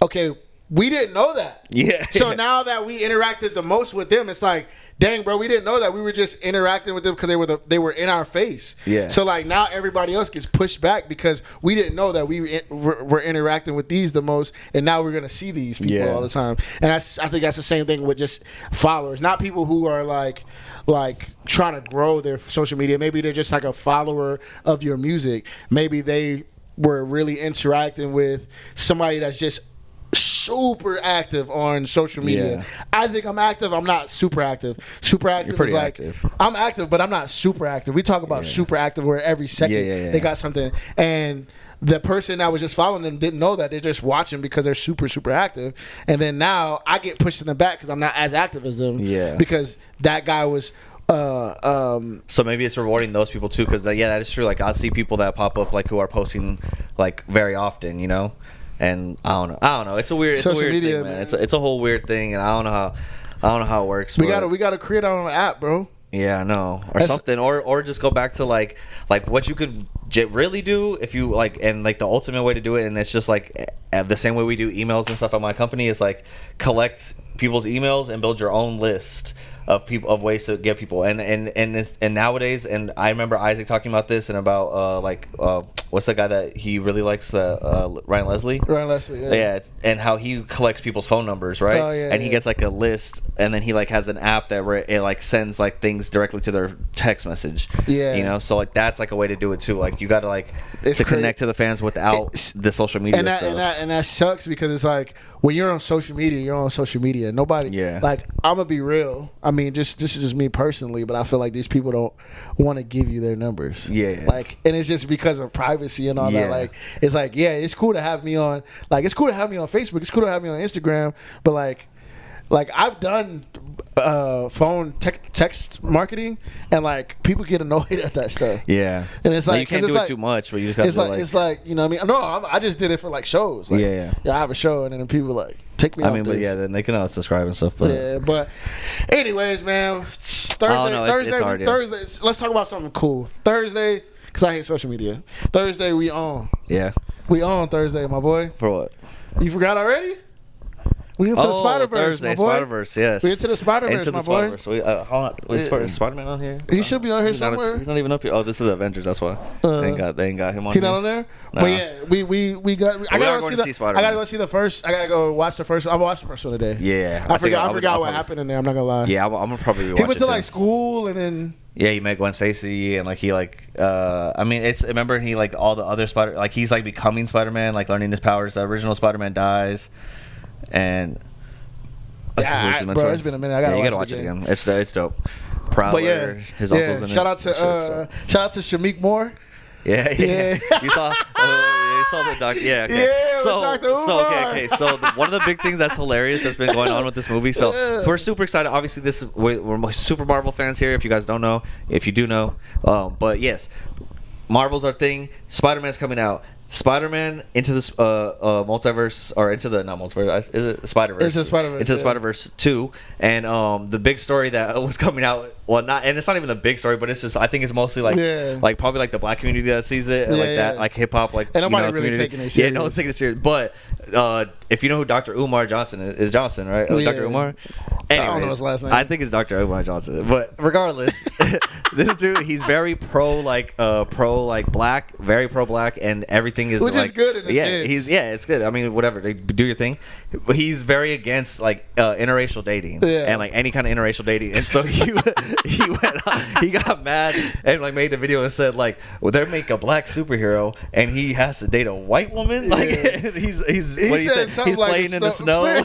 okay, we didn't know that. So now that we interacted the most with them, it's like, dang, bro, we didn't know that. We were just interacting with them because they were in our face. So like now everybody else gets pushed back because we didn't know that we were interacting with these the most, and now we're gonna see these people all the time. And I think that's the same thing with just followers, not people who are like trying to grow their social media. Maybe they're just like a follower of your music. Maybe they were really interacting with somebody that's just super active on social media. I think I'm active. I'm not super active. Super active. You're pretty is like active. I'm active, but I'm not super active. We talk about super active where every second they got something, and the person that was just following them didn't know that. They're just watching because they're super active, and then now I get pushed in the back because I'm not as active as them. Because that guy was. So maybe it's rewarding those people too, because that is true. Like I'll see people that pop up like who are posting like very often, and I don't know. It's a weird media, thing, man. It's a whole weird thing, and I don't know how it works. We gotta create our own app, bro. Yeah, I know, or something, or just go back to like what you could really do if you like, and like the ultimate way to do it, and it's just like the same way we do emails and stuff at my company is like collect people's emails and build your own list of people, of ways to get people, and nowadays, and I remember Isaac talking about this and about what's the guy that he really likes, Ryan Leslie, and how he collects people's phone numbers, right? And he gets like a list, and then he like has an app that where it like sends like things directly to their text message, so like that's like a way to do it too. Like you gotta like connect to the fans without the social media and stuff. And that sucks because it's like when you're on social media, you're on social media. Nobody, like I'm gonna be real. I mean, this is just me personally, but I feel like these people don't want to give you their numbers. Like, and it's just because of privacy and all that. Like, it's like, it's cool to have me on. Like, it's cool to have me on Facebook. It's cool to have me on Instagram. But like I've done phone text marketing, and like people get annoyed at that stuff. And it's like you can't do it too much, but you just got to it's like you know what I mean. No, I just did it for like shows. Like, I have a show, and then people like take me. I mean, but then they can subscribe and stuff. But but anyways, man, Thursday. Let's talk about something cool. Thursday, because I hate social media. Thursday, we on. We on Thursday, my boy. For what? You forgot already? We into the Spider-Verse, my boy. Spider-Verse, yes. We into the Spider-Verse, my boy. Is Spider-Man on here? He should be on here somewhere. He's not even up here. Oh, this is the Avengers. That's why they ain't got him on. He not on there. Nah. But yeah, we got. I gotta go see the first. I gotta go watch the first. I'm gonna watch the first one today. Yeah, I forgot what happened in there. I'm not gonna lie. Yeah, I'm gonna probably. He went to like school, and then Yeah, he met Gwen Stacy, and like he like I mean, it's remember he like all the other Spider, like he's like becoming Spider-Man, like learning his powers. The original Spider-Man dies, and Yeah, bro, it's been a minute. I gotta watch it again. It's dope. Prowler, but yeah, his uncle's in shout it. Shout out to Shamik Moore. Yeah. You saw the doc. Yeah. Okay. Yeah, so Dr. Umar. okay. So one of the big things that's hilarious that's been going on with this movie. So we're super excited. Obviously, we're super Marvel fans here. If you guys don't know, if you do know, but yes, Marvel's our thing. Spider-Man's coming out. Spider-Man into this multiverse, or into the not multiverse, is it Spider-Verse? Into Spider-Verse, into Spider-Verse 2, and the big story that was coming out, well, not, and it's not even a big story, but it's just, I think it's mostly like probably like the black community that sees it, and like that, like hip hop, like, and nobody really community. taking it serious. Yeah, no one's taking it serious. But if you know who Dr. Umar Johnson is Johnson, right? Yeah. Dr. Umar. Anyways, I don't know his last name. I think it's Dr. Umar Johnson, but regardless, this dude, he's very pro black, very pro black, and everything is which like, is good in a sense. it's good. I mean, whatever, they do your thing. But he's very against like interracial dating and like any kind of interracial dating, and so he got mad and like made a video and said like, well, they make a black superhero and he has to date a white woman. Like he's what he said, he's like playing in the snow. Yeah,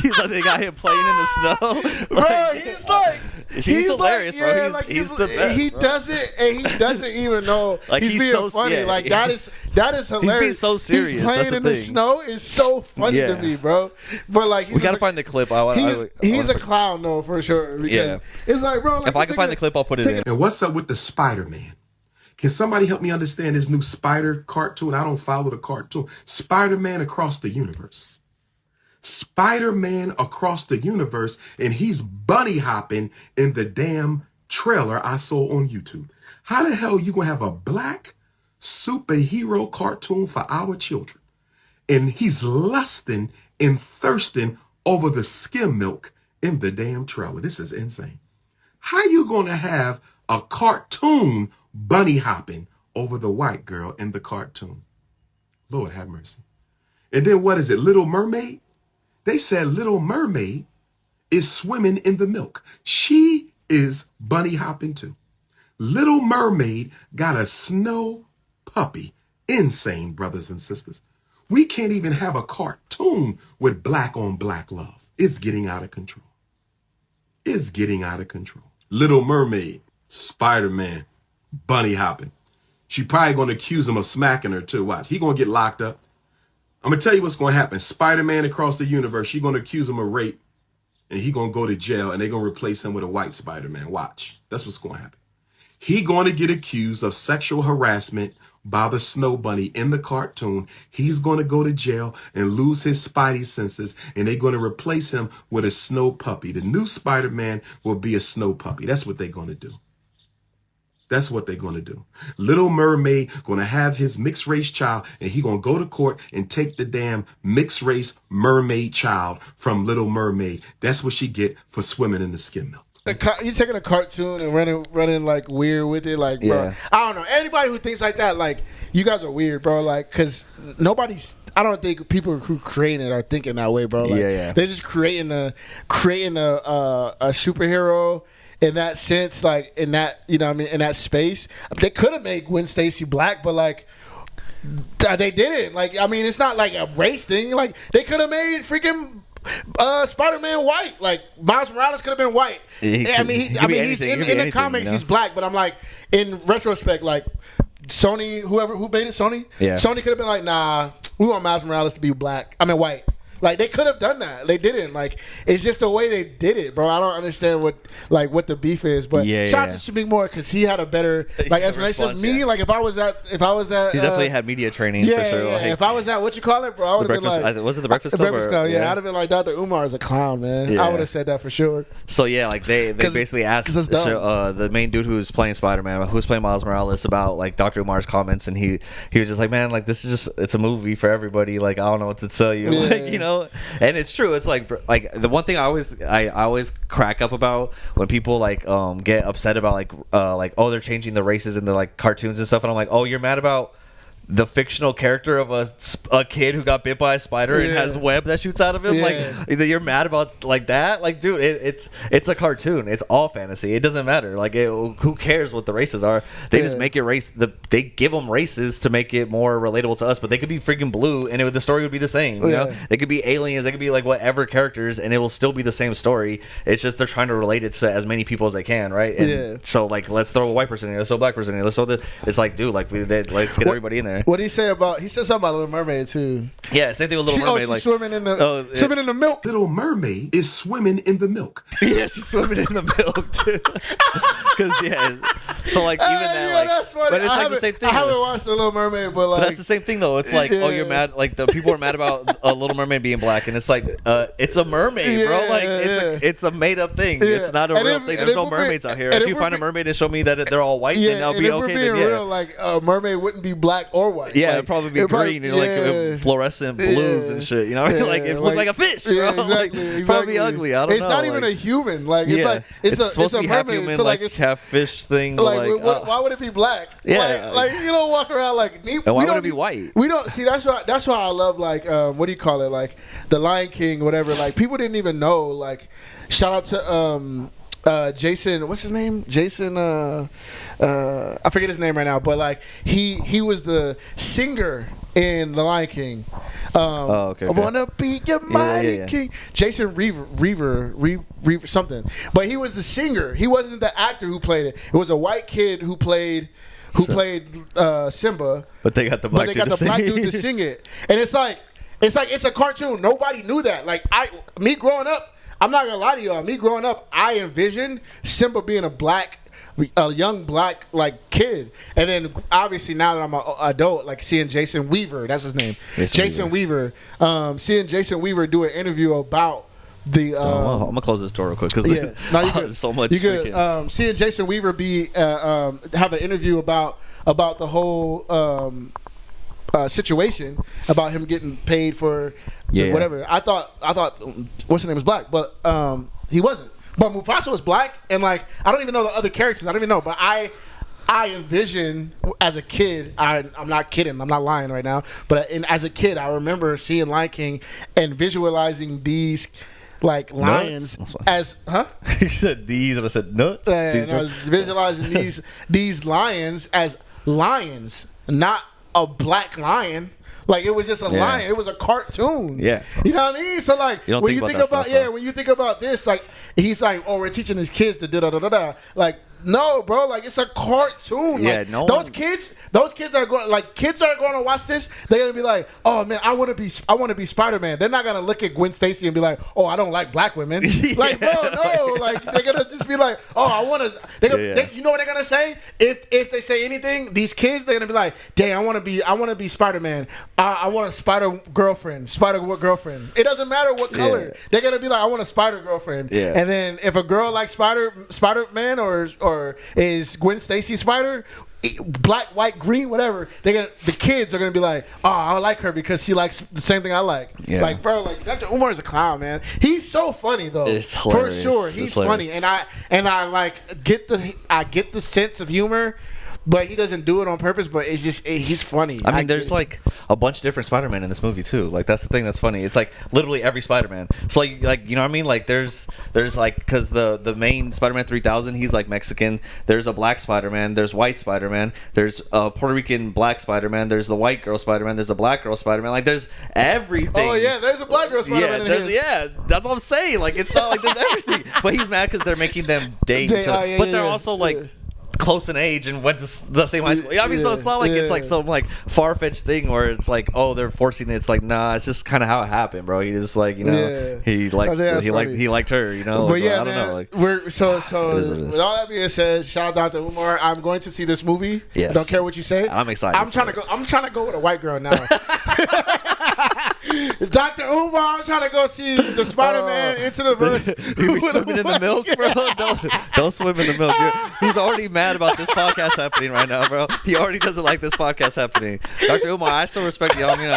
he's like, they got him playing in the snow. Bro, he's hilarious, like, bro. He's the best. He bro. doesn't even know like he's being so funny. Yeah, like that is hilarious. He's being so serious. He's playing in the snow is so funny to me, bro. But like, we gotta find the clip. He's a clown though, for sure. Yeah, it's like, bro. Like, if I can find the clip, I'll put it in. And what's up with the Spider-Man? Can somebody help me understand this new Spider cartoon? I don't follow the cartoon. Spider-Man Across the Universe. Spider-Man Across the Universe, and he's bunny hopping in the damn trailer I saw on YouTube. How the hell you gonna have a black superhero cartoon for our children? And he's lusting and thirsting over the skim milk in the damn trailer. This is insane. How you gonna have a cartoon bunny hopping over the white girl in the cartoon? Lord have mercy. And then what is it, Little Mermaid? They said Little Mermaid is swimming in the milk. She is bunny hopping too. Little Mermaid got a snow puppy. Insane, brothers and sisters. We can't even have a cartoon with black on black love. It's getting out of control. It's getting out of control. Little Mermaid, Spider-Man, bunny hopping. She probably going to accuse him of smacking her too. Watch, he going to get locked up. I'm going to tell you what's going to happen. Spider-Man Across the Universe, she's going to accuse him of rape, and he going to go to jail, and they're going to replace him with a white Spider-Man. Watch. That's what's going to happen. He going to get accused of sexual harassment by the Snow Bunny in the cartoon. He's going to go to jail and lose his spidey senses, and they're going to replace him with a snow puppy. The new Spider-Man will be a snow puppy. That's what they're going to do. That's what they're going to do. Little Mermaid going to have his mixed race child, and he going to go to court and take the damn mixed race mermaid child from Little Mermaid. That's what she get for swimming in the skim milk. He's taking a cartoon and running like weird with it, like, bro. I don't know. Anybody who thinks like that, like, you guys are weird, bro. Like, cause I don't think people who creating it are thinking that way, bro. Like, they're just creating a superhero in that sense, like in that, you know what I mean, in that space. They could have made Gwen Stacy black, but like, they didn't. Like, I mean, it's not like a race thing. Like, they could have made freaking Spider-Man white. Like, Miles Morales could have been white. He's in the comics, you know? He's black, but I'm like, in retrospect, like, Sony, who made it, Sony? Yeah. Sony could have been like, nah, we want Miles Morales to be white. Like, they could have done that. They didn't. Like, it's just the way they did it, bro. I don't understand what the beef is. But shout out to Shamik Moore, because he had a better, like, explanation. Me, like, if I was at he definitely had media training for sure. Yeah. Like, if I was at, what you call it, bro, I would have been like, was it the Breakfast Club? Breakfast Club, yeah. I'd have been like, Dr. Umar is a clown, man. Yeah. I would have said that for sure. So yeah, like they basically asked the main dude who was playing Spider-Man, who was playing Miles Morales, about like Dr. Umar's comments, and he was just like, man, like, this is just, it's a movie for everybody. Like, I don't know what to tell you, like, you know. And it's true. It's like the one thing I always crack up about when people like get upset about like oh, they're changing the races in the like cartoons and stuff, and I'm like, oh, you're mad about the fictional character of a kid who got bit by a spider and has web that shoots out of him. Yeah. Like you're mad about like that. Like, dude, it's a cartoon. It's all fantasy. It doesn't matter. Like, who cares what the races are? They just make it race. They give them races to make it more relatable to us. But they could be freaking blue, and the story would be the same. You know, they could be aliens. They could be like whatever characters, and it will still be the same story. It's just they're trying to relate it to as many people as they can, right? And so like, let's throw a white person in here. Let's throw a black person in here. Let's throw the. It's like, dude, like let's get everybody in there. What did he say about? He said something about Little Mermaid too. Yeah, same thing with Little Mermaid. She's like swimming in the milk. Little Mermaid is swimming in the milk. Yeah, she's swimming in the milk too. Because so like even that, like, that's funny. but it's like the same thing. I haven't watched the Little Mermaid, but like, but that's the same thing though. It's like, oh, you're mad. Like the people are mad about a Little Mermaid being black, and it's like, it's a mermaid, bro. Like it's a made up thing. It's not a real thing. There's no mermaids out here. If you find a mermaid and show me that they're all white, then I'll be okay. Then real, like a mermaid wouldn't be black or white. Yeah, like, it'd probably be green, like fluorescent blues and shit. You know, like it looked like a fish, bro. Yeah, exactly. Like, probably ugly. I don't know. It's not even a human. Like it's like it's supposed a to be half mermaid. human, So like it's half fish thing. Like why would it be black? Yeah, like you don't walk around like. And why would it be white? We don't see. That's why I love like what do you call it? Like the Lion King, whatever. Like people didn't even know. Like shout out to Jason. What's his name? Jason. I forget his name right now, but like he was the singer in The Lion King. Okay. I wanna be your mighty king. Jason Reaver something. But he was the singer. He wasn't the actor who played it. It was a white kid who played Simba. But they got the black dude to sing it. And it's a cartoon. Nobody knew that. Like me growing up, I'm not gonna lie to y'all. Me growing up, I envisioned Simba being a young black like kid, and then obviously now that I'm an adult, like seeing Jason Weaver, that's his name, Jason Weaver. Seeing Jason Weaver do an interview about the. I'm gonna close this door real quick because there's so much. You could seeing Jason Weaver have an interview about the whole situation about him getting paid for whatever. I thought what's his name was black, but he wasn't. But Mufasa was black, and like I don't even know the other characters. I don't even know, but I envision as a kid. I'm not kidding. I'm not lying right now. But as a kid, I remember seeing Lion King and visualizing these like lions as He said these, and I said nuts. And I was visualizing these lions as lions, not a black lion. Like it was just a lion. It was a cartoon. Yeah. You know what I mean? So like when you think about when you think about this, like he's like, oh, we're teaching his kids to da da da da. Like no, bro. Like it's a cartoon. Yeah. Like, no. Those kids are going to watch this. They're gonna be like, oh man, I want to be Spider-Man. They're not gonna look at Gwen Stacy and be like, oh, I don't like black women. Like bro, no. Like they're gonna just be like, oh, I want to. You know what they're gonna say? If they say anything, these kids they're gonna be like, dang, I want to be Spider-Man. I want a spider girlfriend. It doesn't matter what color. They're gonna be like, I want a spider girlfriend. Yeah. And then if a girl likes Spider-Man or is Gwen Stacy Spider, black, white, green, whatever, the kids are gonna be like, oh, I like her because she likes the same thing I like. Yeah. Like, bro, like Dr. Umar is a clown, man. He's so funny though. It's hilarious. For sure, he's funny, and I like get the sense of humor. But he doesn't do it on purpose. But it's just he's funny. I mean, there's like a bunch of different Spider-Man in this movie too. Like that's the thing that's funny. It's like literally every Spider-Man. So like you know what I mean? Like there's like because the main Spider-Man 3000, he's like Mexican. There's a black Spider-Man. There's white Spider-Man. There's a Puerto Rican black Spider-Man. There's the white girl Spider-Man. There's a black girl Spider-Man. Like there's everything. Oh yeah, there's a black girl Spider-Man in here. Yeah, that's what I'm saying. Like it's not like there's everything. But he's mad because they're making them date. But they're also like close in age and went to the same high school. You know what I mean? So it's not like it's like some like far-fetched thing where it's like, oh, they're forcing it. It's like, nah, it's just kind of how it happened, bro. He just like, you know, he liked her, you know. But yeah, I don't know. Like, we're so with all that being said, shout out to Umar. I'm going to see this movie. Yes. Don't care what you say. I'm excited. I'm trying to go with a white girl now. Dr. Umar, I'm trying to go see the Spider-Man into the verse. You be swimming in the milk, bro. Don't swim in the milk. He's already mad about this podcast happening right now, bro. He already doesn't like this podcast happening. Dr. Umar, I still respect you. I mean,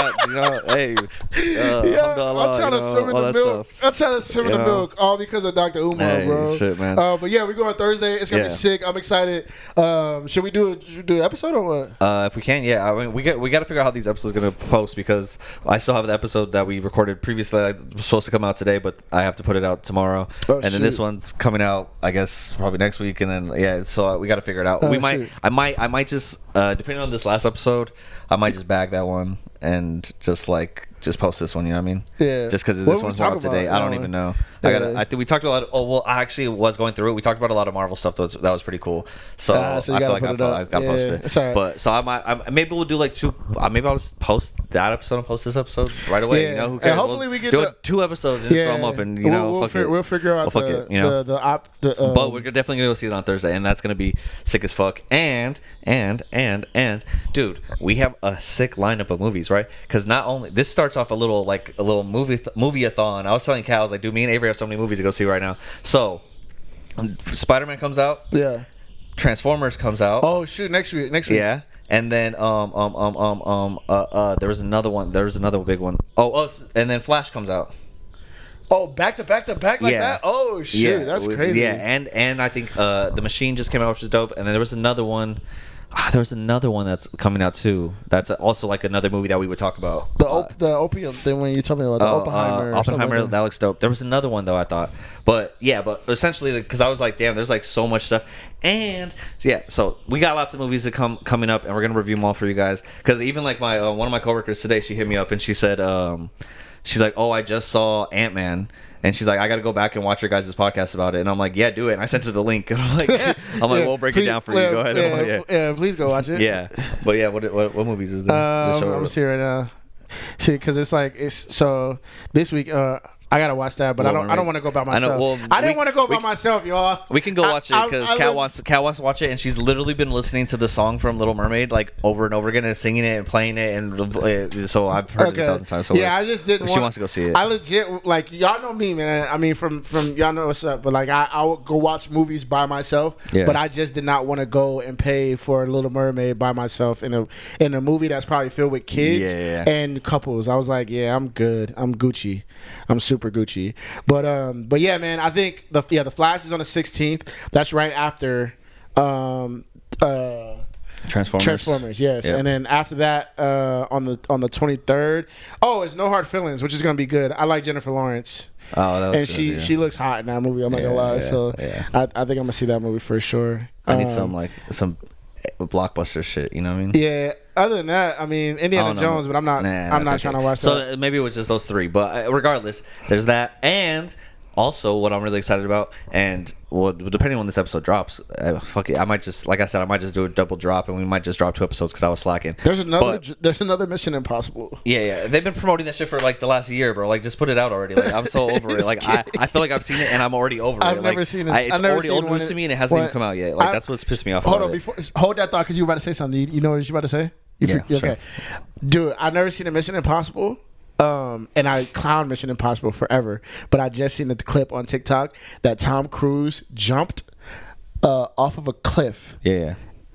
hey, I'm trying to swim in the milk. I'm trying to swim in the milk, all because of Dr. Umar, bro. Shit, man. But yeah, we go on Thursday. It's gonna be sick. I'm excited. Should we do an episode or what? If we can, yeah. I mean, we got to figure out how these episodes are gonna post because I still have the episode that we recorded previously that was supposed to come out today, but I have to put it out tomorrow. Then this one's coming out, I guess, probably next week, and then so we got to figure it out. I might just depending on this last episode, I might just bag that one and just post this one. You know what I mean? Yeah. Just because this one's more up to date. I don't even know. I think we talked a lot. I actually was going through it. We talked about a lot of Marvel stuff. That was pretty cool. So I feel like I got posted. Right. But so maybe we'll do like two. Maybe I'll just post that episode and post this episode right away. Yeah. You know, who cares? And hopefully we get do 2 episodes and just throw them up, and we'll figure out but we're definitely gonna go see it on Thursday, and that's gonna be sick as fuck. And dude, we have a sick lineup of movies, right? Because not only this starts off a little movie-a-thon. I was telling Cal, I was like, dude, me and Avery have so many movies to go see right now. So Spider-Man comes out. Yeah. Transformers comes out. Oh shoot, next week. Yeah. And then there was another one. There was another big one. And then Flash comes out. Oh, back to back like that? Oh shit, that's crazy. Yeah, and I think The Machine just came out, which is dope. And then there was another one. There was another one that's coming out too. That's also like another movie that we would talk about. The opium thing when you told me about the Oppenheimer. Oppenheimer, that looks dope. There was another one though, I thought. But essentially, because I was like, damn, there's like so much stuff. And yeah, so we got lots of movies that coming up, and we're gonna review them all for you guys. Because even like my one of my coworkers today, she hit me up and she said, she's like, oh, I just saw Ant-Man. And she's like, I got to go back and watch your guys' podcast about it. And I'm like, yeah, do it. And I sent her the link. And I'm like, we'll break it down for you. Go ahead. Yeah, please go watch it. Yeah. But yeah, what movies is the show? I'm see right now. See, because so this week, I gotta watch that, but I don't want to go by myself. I didn't want to go by myself, y'all. We can go watch it because Kat wants to watch it, and she's literally been listening to the song from Little Mermaid like over and over again and singing it and playing it, and so I've heard it 1,000 times. So yeah, I just didn't. She wants to go see it. I legit like y'all know me, man. I mean, from y'all know what's up, but like I would go watch movies by myself, but I just did not want to go and pay for Little Mermaid by myself in a movie that's probably filled with kids and couples. I was like, yeah, I'm good. I'm Gucci. I'm super Gucci. But yeah, man, I think the Flash is on the 16th. That's right after Transformers, yes. Yep. And then after that, on the 23rd, it's No Hard Feelings, which is gonna be good. I like Jennifer Lawrence. Oh, that was and good, she looks hot in that movie. I'm not gonna lie. I think I'm gonna see that movie for sure. I need some blockbuster shit. You know what I mean? Yeah. Other than that, I mean Indiana Jones, but I'm not trying to watch that. So maybe it was just those 3. But regardless, there's that, and also what I'm really excited about, and depending on when this episode drops, fuck it, I might just, like I said, do a double drop, and we might just drop 2 episodes because I was slacking. There's another Mission Impossible. Yeah, they've been promoting that shit for like the last year, bro. Like, just put it out already. Like, I'm so over it. Like, I feel like I've seen it and I'm already over it. I've never seen it. It's already old news to me and it hasn't even come out yet. Like, that's what's pissed me off. Hold that thought because you were about to say something. You know what you're about to say? Sure. Okay, dude, I've never seen a Mission Impossible. And I clown Mission Impossible forever, but I just seen the clip on TikTok that Tom Cruise jumped off of a cliff. Yeah.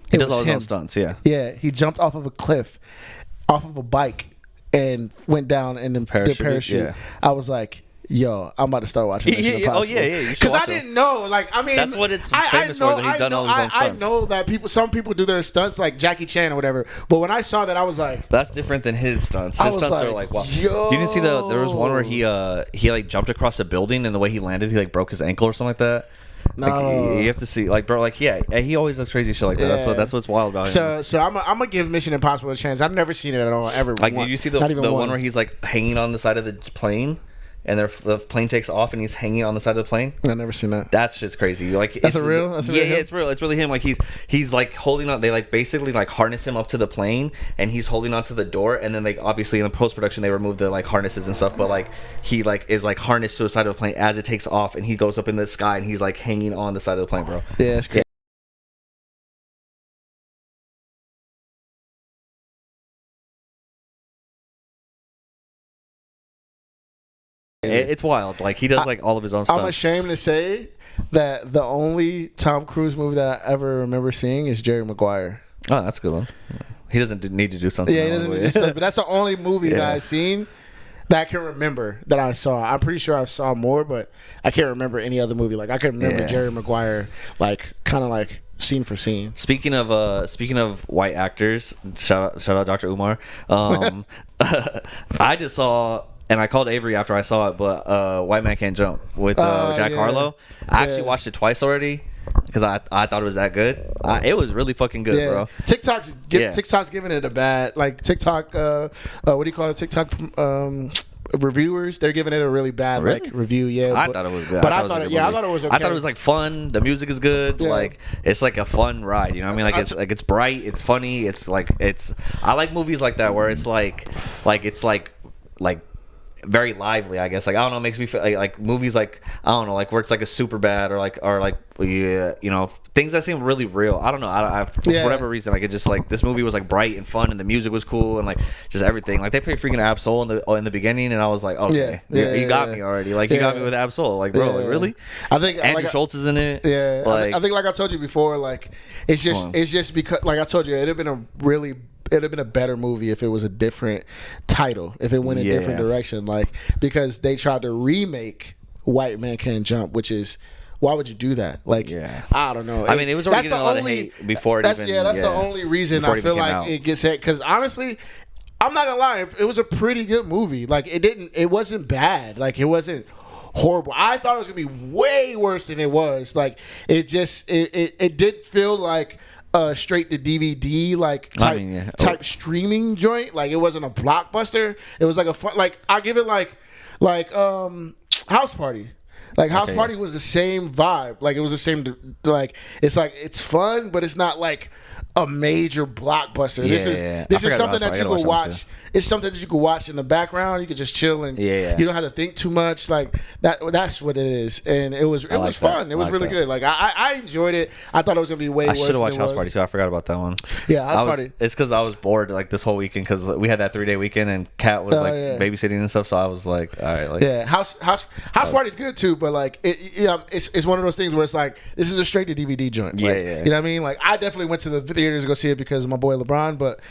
He does all his own stunts, yeah. Yeah, he jumped off of a cliff, off of a bike, and went down and then did parachute. Yeah. I was like, yo, I'm about to start watching Mission Impossible. Oh, yeah. Because I didn't know. Like, I mean, that's what it's famous for, that he's done all his own stunts. I know that some people do their stunts like Jackie Chan or whatever. But when I saw that, I was like, that's different than his stunts. His stunts are like, wow. Yo. You didn't see there was one where he like jumped across a building, and the way he landed, he like broke his ankle or something like that. No, like, you have to see, like, bro, like, yeah, he always does crazy shit like that. Yeah. That's what's wild about him. So I'm gonna give Mission Impossible a chance. I've never seen it at all, ever. Like, did you see the one where he's like hanging on the side of the plane? And the plane takes off, and he's hanging on the side of the plane. I've never seen that. That shit's crazy. Like, that's real. Yeah, it's real. It's really him. Like, he's like holding on. They like basically like harness him up to the plane, and he's holding on to the door. And then like obviously in the post production they remove the like harnesses and stuff. But like he like is like harnessed to the side of the plane as it takes off, and he goes up in the sky, and he's like hanging on the side of the plane, bro. Yeah, it's crazy. Yeah. It's wild. Like he does like all of his own stuff. I'm ashamed to say that the only Tom Cruise movie that I ever remember seeing is Jerry Maguire. Oh, that's a good one. He doesn't need to do something. Yeah, he doesn't need to do something. But that's the only movie that I've seen that I can remember that I saw. I'm pretty sure I saw more, but I can't remember any other movie. Like I can remember Jerry Maguire, like kind of like scene for scene. Speaking of white actors, shout out Dr. Umar. I just saw. And I called Avery after I saw it, but White Man Can't Jump with Jack Harlow. I actually watched it twice already because I thought it was that good. It was really fucking good, bro. TikTok's giving it a bad, like TikTok. What do you call it? TikTok reviewers. They're giving it a really bad like review. Yeah, I thought it was good. But I thought it was okay. I thought it was like fun. The music is good. Yeah. Like it's like a fun ride. You know what I mean? Like it's bright. It's funny. It's like I like movies like that where it's like very lively, I guess. Like I don't know, it makes me feel like movies like I don't know, like where it's like a super bad or you know, things that seem really real. I don't know. I for whatever reason, like it just like this movie was like bright and fun and the music was cool and like just everything. Like they played freaking Absol in the beginning and I was like, okay, you got me already. Like you got me with Absol. Like bro, like really? I think Andrew Schultz is in it. Yeah, like, I think like I told you before, like it's just because like I told you, it'd have been a better movie if it was a different title, if it went a different direction, like because they tried to remake White Man Can't Jump, which is why would you do that? Like I don't know. I mean, it was already getting a lot of hate before it even. That's the only reason I feel like it gets hit. Because honestly, I'm not gonna lie, it was a pretty good movie. Like it wasn't bad. Like it wasn't horrible. I thought it was gonna be way worse than it was. Like it did feel like straight to DVD like type streaming joint. Like it wasn't a blockbuster. It was like a fun, like I give it like House Party. Like House Party was the same vibe. Like it was the same. Like it's fun, but it's not like a major blockbuster. This is something that you could watch. It's something that you could watch in the background. You could just chill and you don't have to think too much. Like that's what it is. And it was fun. It was really good. Like I enjoyed it. I thought it was gonna be way worse. I should have watched House Party too. I forgot about that one. Yeah, House Party. It's because I was bored like this whole weekend because we had that 3-day weekend and Kat was babysitting and stuff. So I was like, all right, like House Party's good too. But like it's one of those things where it's like this is a straight to DVD joint. Like, you know what I mean? Like I definitely went to the theaters to go see it because of my boy LeBron. But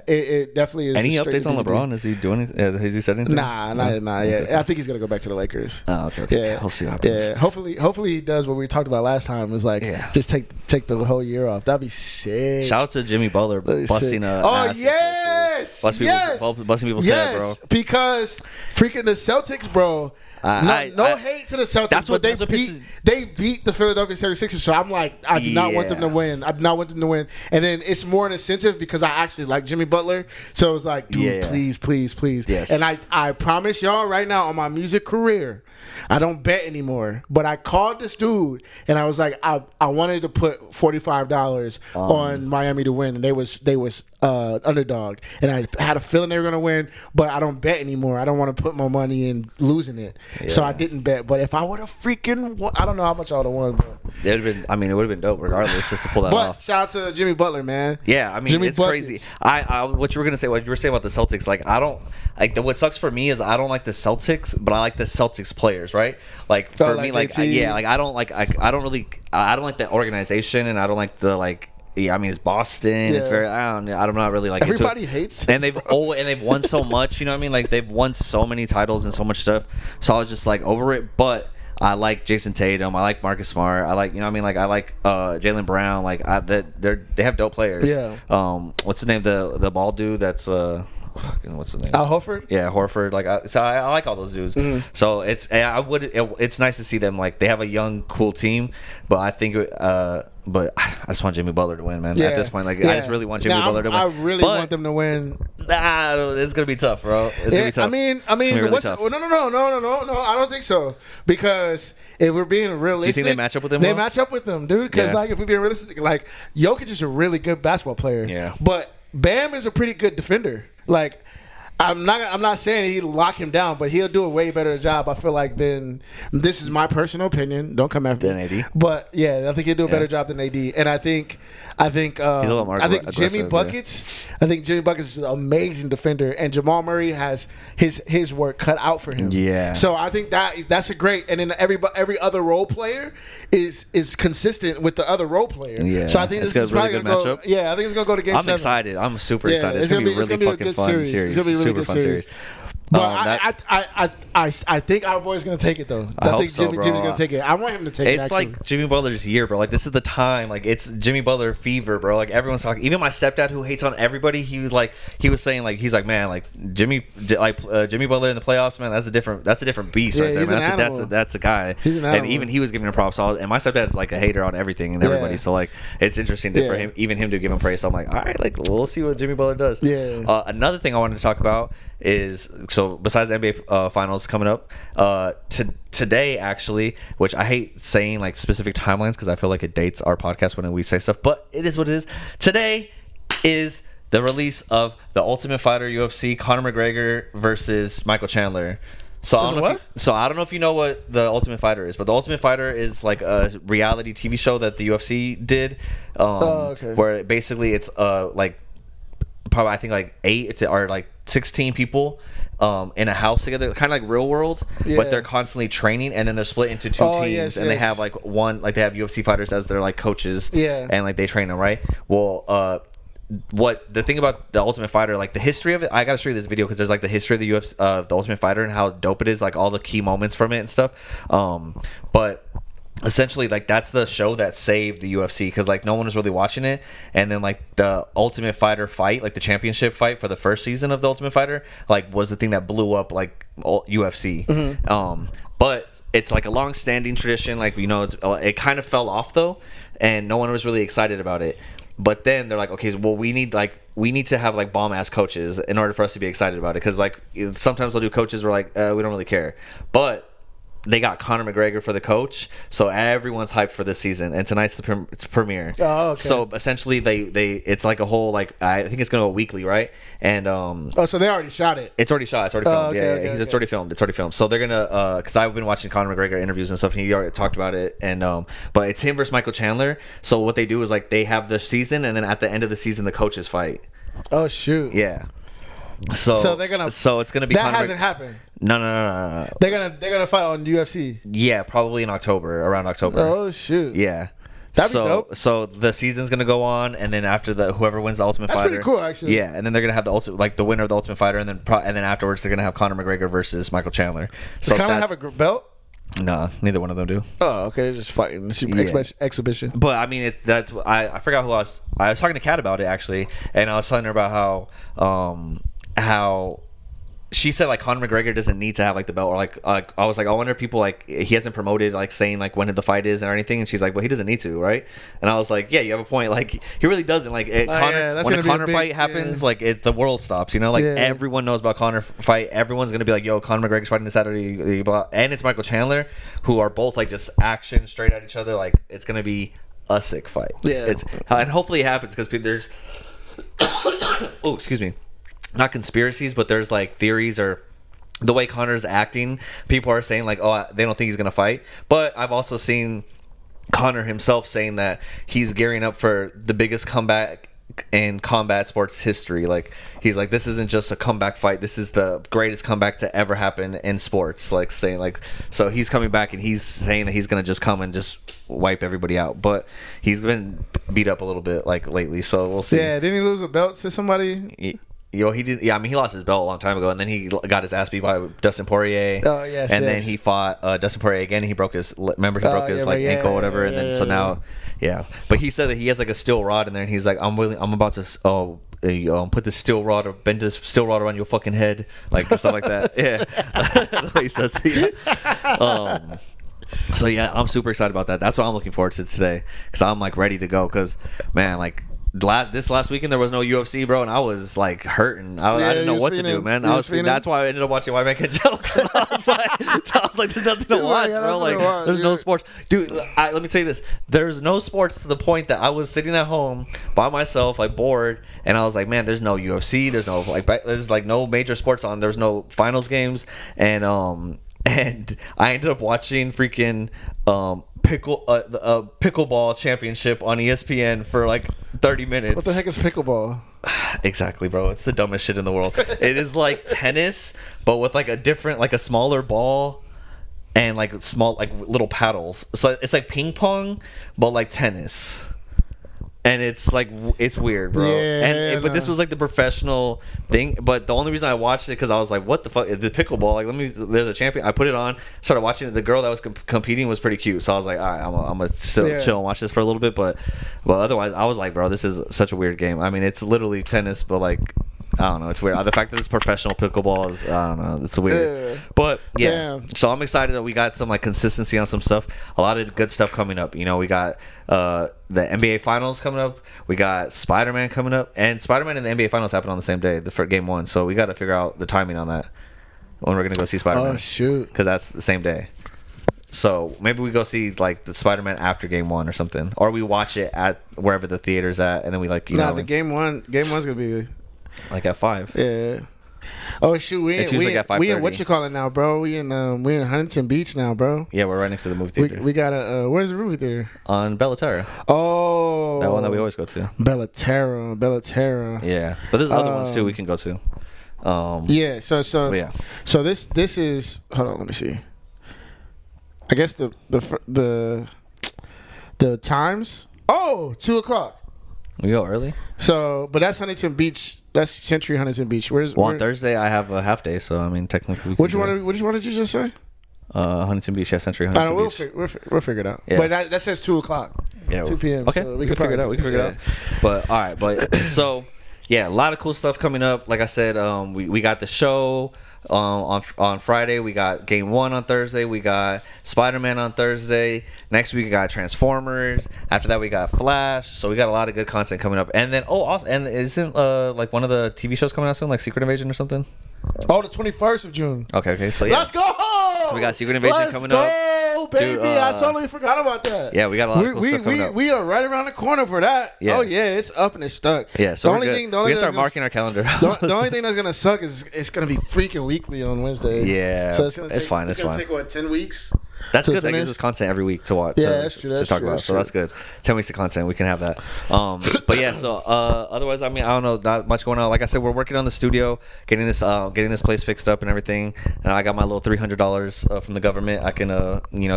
it definitely is. Any updates on LeBron? Is he doing it? Has he said anything? Nah, not yet. I think he's gonna go back to the Lakers. Oh, okay. Yeah, we'll see what happens. Yeah, hopefully he does what we talked about last time. Is like just take the whole year off. That'd be sick. Shout out to Jimmy Butler busting a. Oh yes, busting people's head, bro. Because freaking the Celtics, bro. No hate to the Celtics, but they beat the Philadelphia 76ers. So I'm like, I do not want them to win. I do not want them to win. And then it's more an incentive because I actually like Jimmy Butler. So it's like, dude, please. Yes. And I promise y'all right now on my music career, I don't bet anymore. But I called this dude and I was like, I wanted to put $45 on Miami to win, and they was underdog, and I had a feeling they were gonna win, but I don't bet anymore. I don't want to put my money in losing it, so I didn't bet. But if I would have freaking won, I don't know how much I would have won. But it would have been dope regardless, just to pull that off. Shout out to Jimmy Butler, man. Yeah, I mean Jimmy it's Buckets. crazy. What you were saying about the Celtics, like I don't like what sucks for me is I don't like the Celtics, but I like the Celtics players, right? Like for me, like I don't like the organization, and I don't like the like. Yeah, I mean it's Boston. Yeah. It's very. I'm not really like. Everybody hates. And they've won so much. You know what I mean? Like they've won so many titles and so much stuff. So I was just like over it. But I like Jason Tatum. I like Marcus Smart. I like, you know what I mean? Like I like Jaylen Brown. Like they have dope players. Yeah. What's his name? The bald dude that's what's his name? Al Horford. Yeah, Horford. Like I like all those dudes. Mm-hmm. So it's nice to see them. Like they have a young, cool team. But I think but I just want Jimmy Butler to win, man. At this point, like I just really want Jimmy Butler to win. I really want them to win. It's gonna be tough, bro. It's gonna be tough. I mean, really tough. No. I don't think so. Because if we're being realistic, do you think they match up with them? They match up with them, dude. Because like if we're being realistic, like Jokic is a really good basketball player. Yeah. But Bam is a pretty good defender. Like I'm not saying he'd lock him down, but he'll do a way better job. I feel like than this is my personal opinion. Don't come after Than me. AD? But yeah, I think he'll do a better Yeah. job than AD. And I think He's a little more Jimmy aggressive, yeah. Buckets. I think Jimmy Buckets is an amazing defender, and Jamal Murray has his work cut out for him. Yeah. So I think that's a great. And then every other role player is consistent with the other role player. Yeah. So I think It's this is a really probably good gonna go. matchup. Yeah, I think it's gonna go to game I'm 7. excited. I'm super Yeah, excited. It's gonna be it's really gonna be a fucking good fun series. series. It's gonna be a really Super good fun series. series. But That- I think our boy's gonna take it though. I hope think so, Jimmy's bro. gonna take it. I want him to take it. It's Actually. like Jimmy Butler's year, bro. Like this is the time. Like it's Jimmy Butler fever, bro. Like everyone's talking. Even my stepdad, who hates on everybody, he was saying like he's like, man, like Jimmy Butler in the playoffs, man. That's a different beast Yeah, right there, he's man. an animal. That's a guy. He's an And animal. even he was giving him props. And my stepdad is like a hater on everything and everybody. Yeah. So like it's interesting for Yeah. him to give him praise. So I'm like, all right, like we'll see what Jimmy Butler does. Yeah. Another thing I wanted to talk about is besides the NBA finals coming up today actually, which I hate saying like specific timelines because I feel like it dates our podcast when we say stuff, but it is what it is. Today is the release of the Ultimate Fighter UFC Conor McGregor versus Michael Chandler. So I don't know if you know what the Ultimate Fighter is, but the Ultimate Fighter is like a reality TV show that the UFC did, okay. where basically it's like probably I think like 8 or like 16 people in a house together, kind of like Real World, Yeah. but they're constantly training, and then they're split into 2 teams, yes, and they yes. have like they have UFC fighters as their like coaches, Yeah. and like they train them, right? Well, what the thing about the Ultimate Fighter, like the history of it, I gotta show you this video because there's like the history of the UFC, the Ultimate Fighter, and how dope it is, like all the key moments from it and stuff. But essentially, like that's the show that saved the UFC because like no one was really watching it, and then like the Ultimate Fighter fight, like the championship fight for the first season of the Ultimate Fighter, like was the thing that blew up like UFC. But it's like a long-standing tradition, like it kind of fell off though, and no one was really excited about it. But then they're like, okay, well, we need to have like bomb ass coaches in order for us to be excited about it. Because like sometimes they'll do coaches where like we don't really care, but they got Conor McGregor for the coach, so everyone's hyped for this season. And tonight's the premiere. Oh, okay. So essentially, they it's like a whole like I think it's gonna go weekly, right? And so they already shot it. it's already shot. It's already filmed. okay, It's okay. already filmed. It's already filmed. So they're gonna because I've been watching Conor McGregor interviews and stuff, and he already talked about it. And but it's him versus Michael Chandler. So what they do is like they have the season, and then at the end of the season, the coaches fight. Oh shoot. Yeah. So they're gonna. So it's gonna be That Conor hasn't happened. No. They're gonna fight on UFC. Yeah, probably in October, around October. Oh shoot. Yeah. That'd be dope. So the season's gonna go on, and then after whoever wins the Ultimate That's Fighter, pretty cool, actually. Yeah, and then they're gonna have the winner of the Ultimate Fighter, and then afterwards they're gonna have Conor McGregor versus Michael Chandler. Does Conor have a belt? No, neither one of them do. Oh, okay. They're just fighting. It's Yeah. exhibition. But I mean, I forgot who I was talking to Kat about it actually, and I was telling her about how she said like Conor McGregor doesn't need to have like the belt, or like I was like, I wonder if people like he hasn't promoted like saying like when the fight is or anything, and she's like, well, he doesn't need to, right? And I was like, yeah, you have a point. Like he really doesn't. Like that's when gonna a be a Conor big- fight happens, yeah. like the world stops. Like Yeah. everyone knows about Conor fight. Everyone's gonna be like, yo, Conor McGregor's fighting this Saturday, blah. And it's Michael Chandler, who are both like just action straight at each other. Like it's gonna be a sick fight. Yeah. And hopefully it happens because there's oh, excuse me, not conspiracies, but there's like theories or the way Conor's acting, people are saying like, oh, they don't think he's gonna fight. But I've also seen Conor himself saying that he's gearing up for the biggest comeback in combat sports history. Like he's like, this isn't just a comeback fight, this is the greatest comeback to ever happen in sports. Like saying like, so he's coming back and he's saying that he's gonna just come and just wipe everybody out. But he's been beat up a little bit like lately, so we'll see. Yeah, didn't he lose a belt to somebody? He did. Yeah, I mean, he lost his belt a long time ago, and then he got his ass beat by Dustin Poirier. Oh, yes, and yes. then he fought Dustin Poirier again. He broke his. Remember, he broke his ankle, or whatever. And then so now, yeah. But he said that he has like a steel rod in there, and he's like, I'm about to put this steel rod or bend this steel rod around your fucking head, like stuff like that. Yeah, the way he says it. So yeah, I'm super excited about that. That's what I'm looking forward to today, because I'm like ready to go. Because man, like this last weekend there was no UFC, bro, and I was like hurting. I didn't know what to do, man. That's why I ended up watching White Man Can Jump. I was like, there's nothing to watch, bro. Like, there's no sports, dude. Let me tell you this: there's no sports to the point that I was sitting at home by myself, like bored, and I was like, man, there's no UFC, there's no there's like no major sports on, there's no finals games, and I ended up watching freaking pickleball championship on ESPN for like 30 minutes. What the heck is pickleball? Exactly, bro. It's the dumbest shit in the world. It is like tennis, but with like a smaller ball and like small, like little paddles. So it's like ping pong, but like tennis. And it's like, it's weird, bro. Yeah, but this was like the professional thing. But the only reason I watched it because I was like, what the fuck? The pickleball, like, there's a champion. I put it on, started watching it. The girl that was competing was pretty cute. So I was like, all right, I'm going to chill and watch this for a little bit. But otherwise, I was like, bro, this is such a weird game. I mean, it's literally tennis, but like, I don't know. It's weird. The fact that it's professional pickleball is, I don't know. It's weird. But yeah. Damn. So I'm excited that we got some like consistency on some stuff. A lot of good stuff coming up. You know, we got the NBA Finals coming up. We got Spider-Man coming up. And Spider-Man and the NBA Finals happen on the same day for game one. So we got to figure out the timing on that when we're going to go see Spider-Man. Oh, shoot. Because that's the same day. So maybe we go see like the Spider-Man after game one or something. Or we watch it at wherever the theater's at. And then we like, you know. The game one's going to be... like at 5. Yeah. Oh shoot, we in what you call it now, bro? We in Huntington Beach now, bro. Yeah, we're right next to the movie theater. We got a where's the movie theater? On Bellaterra. Oh, that one that we always go to. Bellaterra. Yeah, but there's other ones too we can go to. Yeah. So this is, hold on, let me see. I guess the times. Oh, 2:00. We go early. So, but that's Huntington Beach. That's Century Huntington Beach. On Thursday I have a half day, so I mean technically. Which one did you just say? Huntington Beach, yeah, Century Huntington Beach. We'll figure it out. Yeah. But that says 2:00. Yeah, 2 p.m. Okay, so we can figure it out. We can figure it out. But all right, but so yeah, a lot of cool stuff coming up. Like I said, we got the show. On Friday we got game 1 on Thursday, we got Spider-Man on Thursday, next week we got Transformers, after that we got Flash, so we got a lot of good content coming up. And then also, and isn't like one of the TV shows coming out soon, like Secret Invasion or something? Oh, the 21st of June. Okay, so yeah, let's go. So we got Secret Invasion coming up. Baby, dude, I totally forgot about that. Yeah, we got a lot of cool stuff coming up. We are right around the corner for that. Yeah. Oh yeah, it's up and it's stuck. Yeah, so we can start marking our calendar. The only thing that's gonna suck is it's gonna be freaking weekly on Wednesday. Yeah, so it's fine. It's gonna take what, 10 weeks? That's good. That gives us content every week to watch. Yeah, that's true. That's to talk about. So that's good. 10 weeks of content. We can have that. But yeah. So otherwise, I mean, I don't know. Not much going on. Like I said, we're working on the studio, getting this place fixed up and everything. And I got my little $300 from the government. I can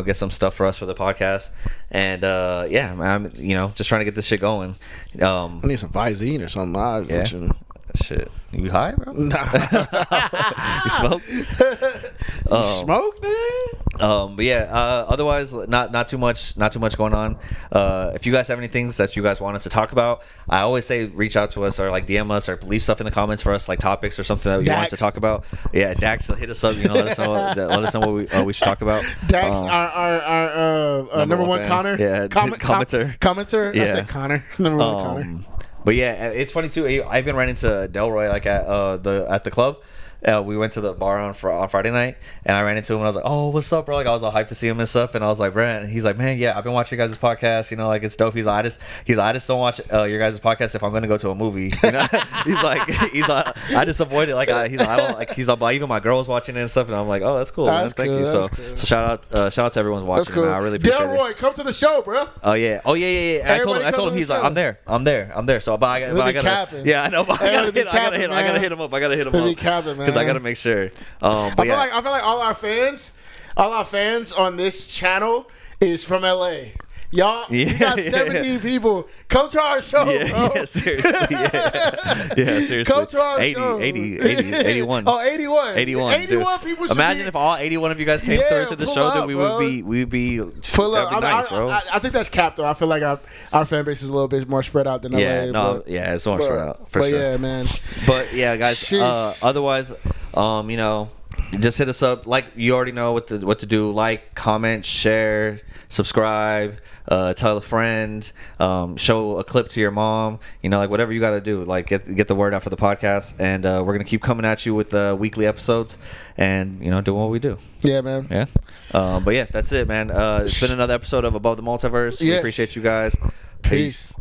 get some stuff for us for the podcast. And yeah, I'm just trying to get this shit going. I need some Visine or something. I was watching. Shit, you high, bro? Nah. You smoke? You smoke, man? But yeah, otherwise not too much going on. If you guys have any things that you guys want us to talk about, I always say reach out to us or like DM us or leave stuff in the comments for us, like topics or something that you want us to talk about. Yeah, Dax, hit us up. Let us know what we should talk about. Dax, our number one Connor. Yeah, commenter. Yeah. I said Connor. Number one Connor. But yeah, it's funny too. I even ran into Delroy like at the club. We went to the bar on Friday night, and I ran into him, and I was like, "Oh, what's up, bro?" Like I was all hyped to see him and stuff, and I was like, "Brent," and he's like, "Man, yeah, I've been watching your guys' podcast. Like it's dope." He's like, I just don't watch your guys' podcast if I'm gonna go to a movie. He's like, I just avoid it. But even my girl was watching it and stuff, and I'm like, "Oh, that's cool, man. Thank you." So shout out to everyone's watching. Cool. Man. I really appreciate Delroy, it. come to the show, bro. Oh yeah. I told him he's like, I'm there. So, but I gotta. Yeah, I know. But I gotta hit him up. Because I gotta make sure. I feel like all our fans on this channel is from LA. Y'all, we got 70 people. Come to our show, bro. Yeah, seriously. Yeah, seriously. Come to our show. 81. Oh, 81. 81 people should imagine if all 81 of you guys came through to the show, then we'd be pull up. Nice, bro. I think that's capped, though. I feel like our fan base is a little bit more spread out than LA. It's more spread out, for sure. Yeah, man. But yeah, guys, otherwise, just hit us up. Like, you already know what to do. Like, comment, share, subscribe, tell a friend, show a clip to your mom. You know, like, whatever you got to do. Like, get the word out for the podcast. And we're going to keep coming at you with weekly episodes and, you know, doing what we do. Yeah, man. Yeah. But, yeah, that's it, man. It's been another episode of Above the Multiverse. We Yes. appreciate you guys. Peace.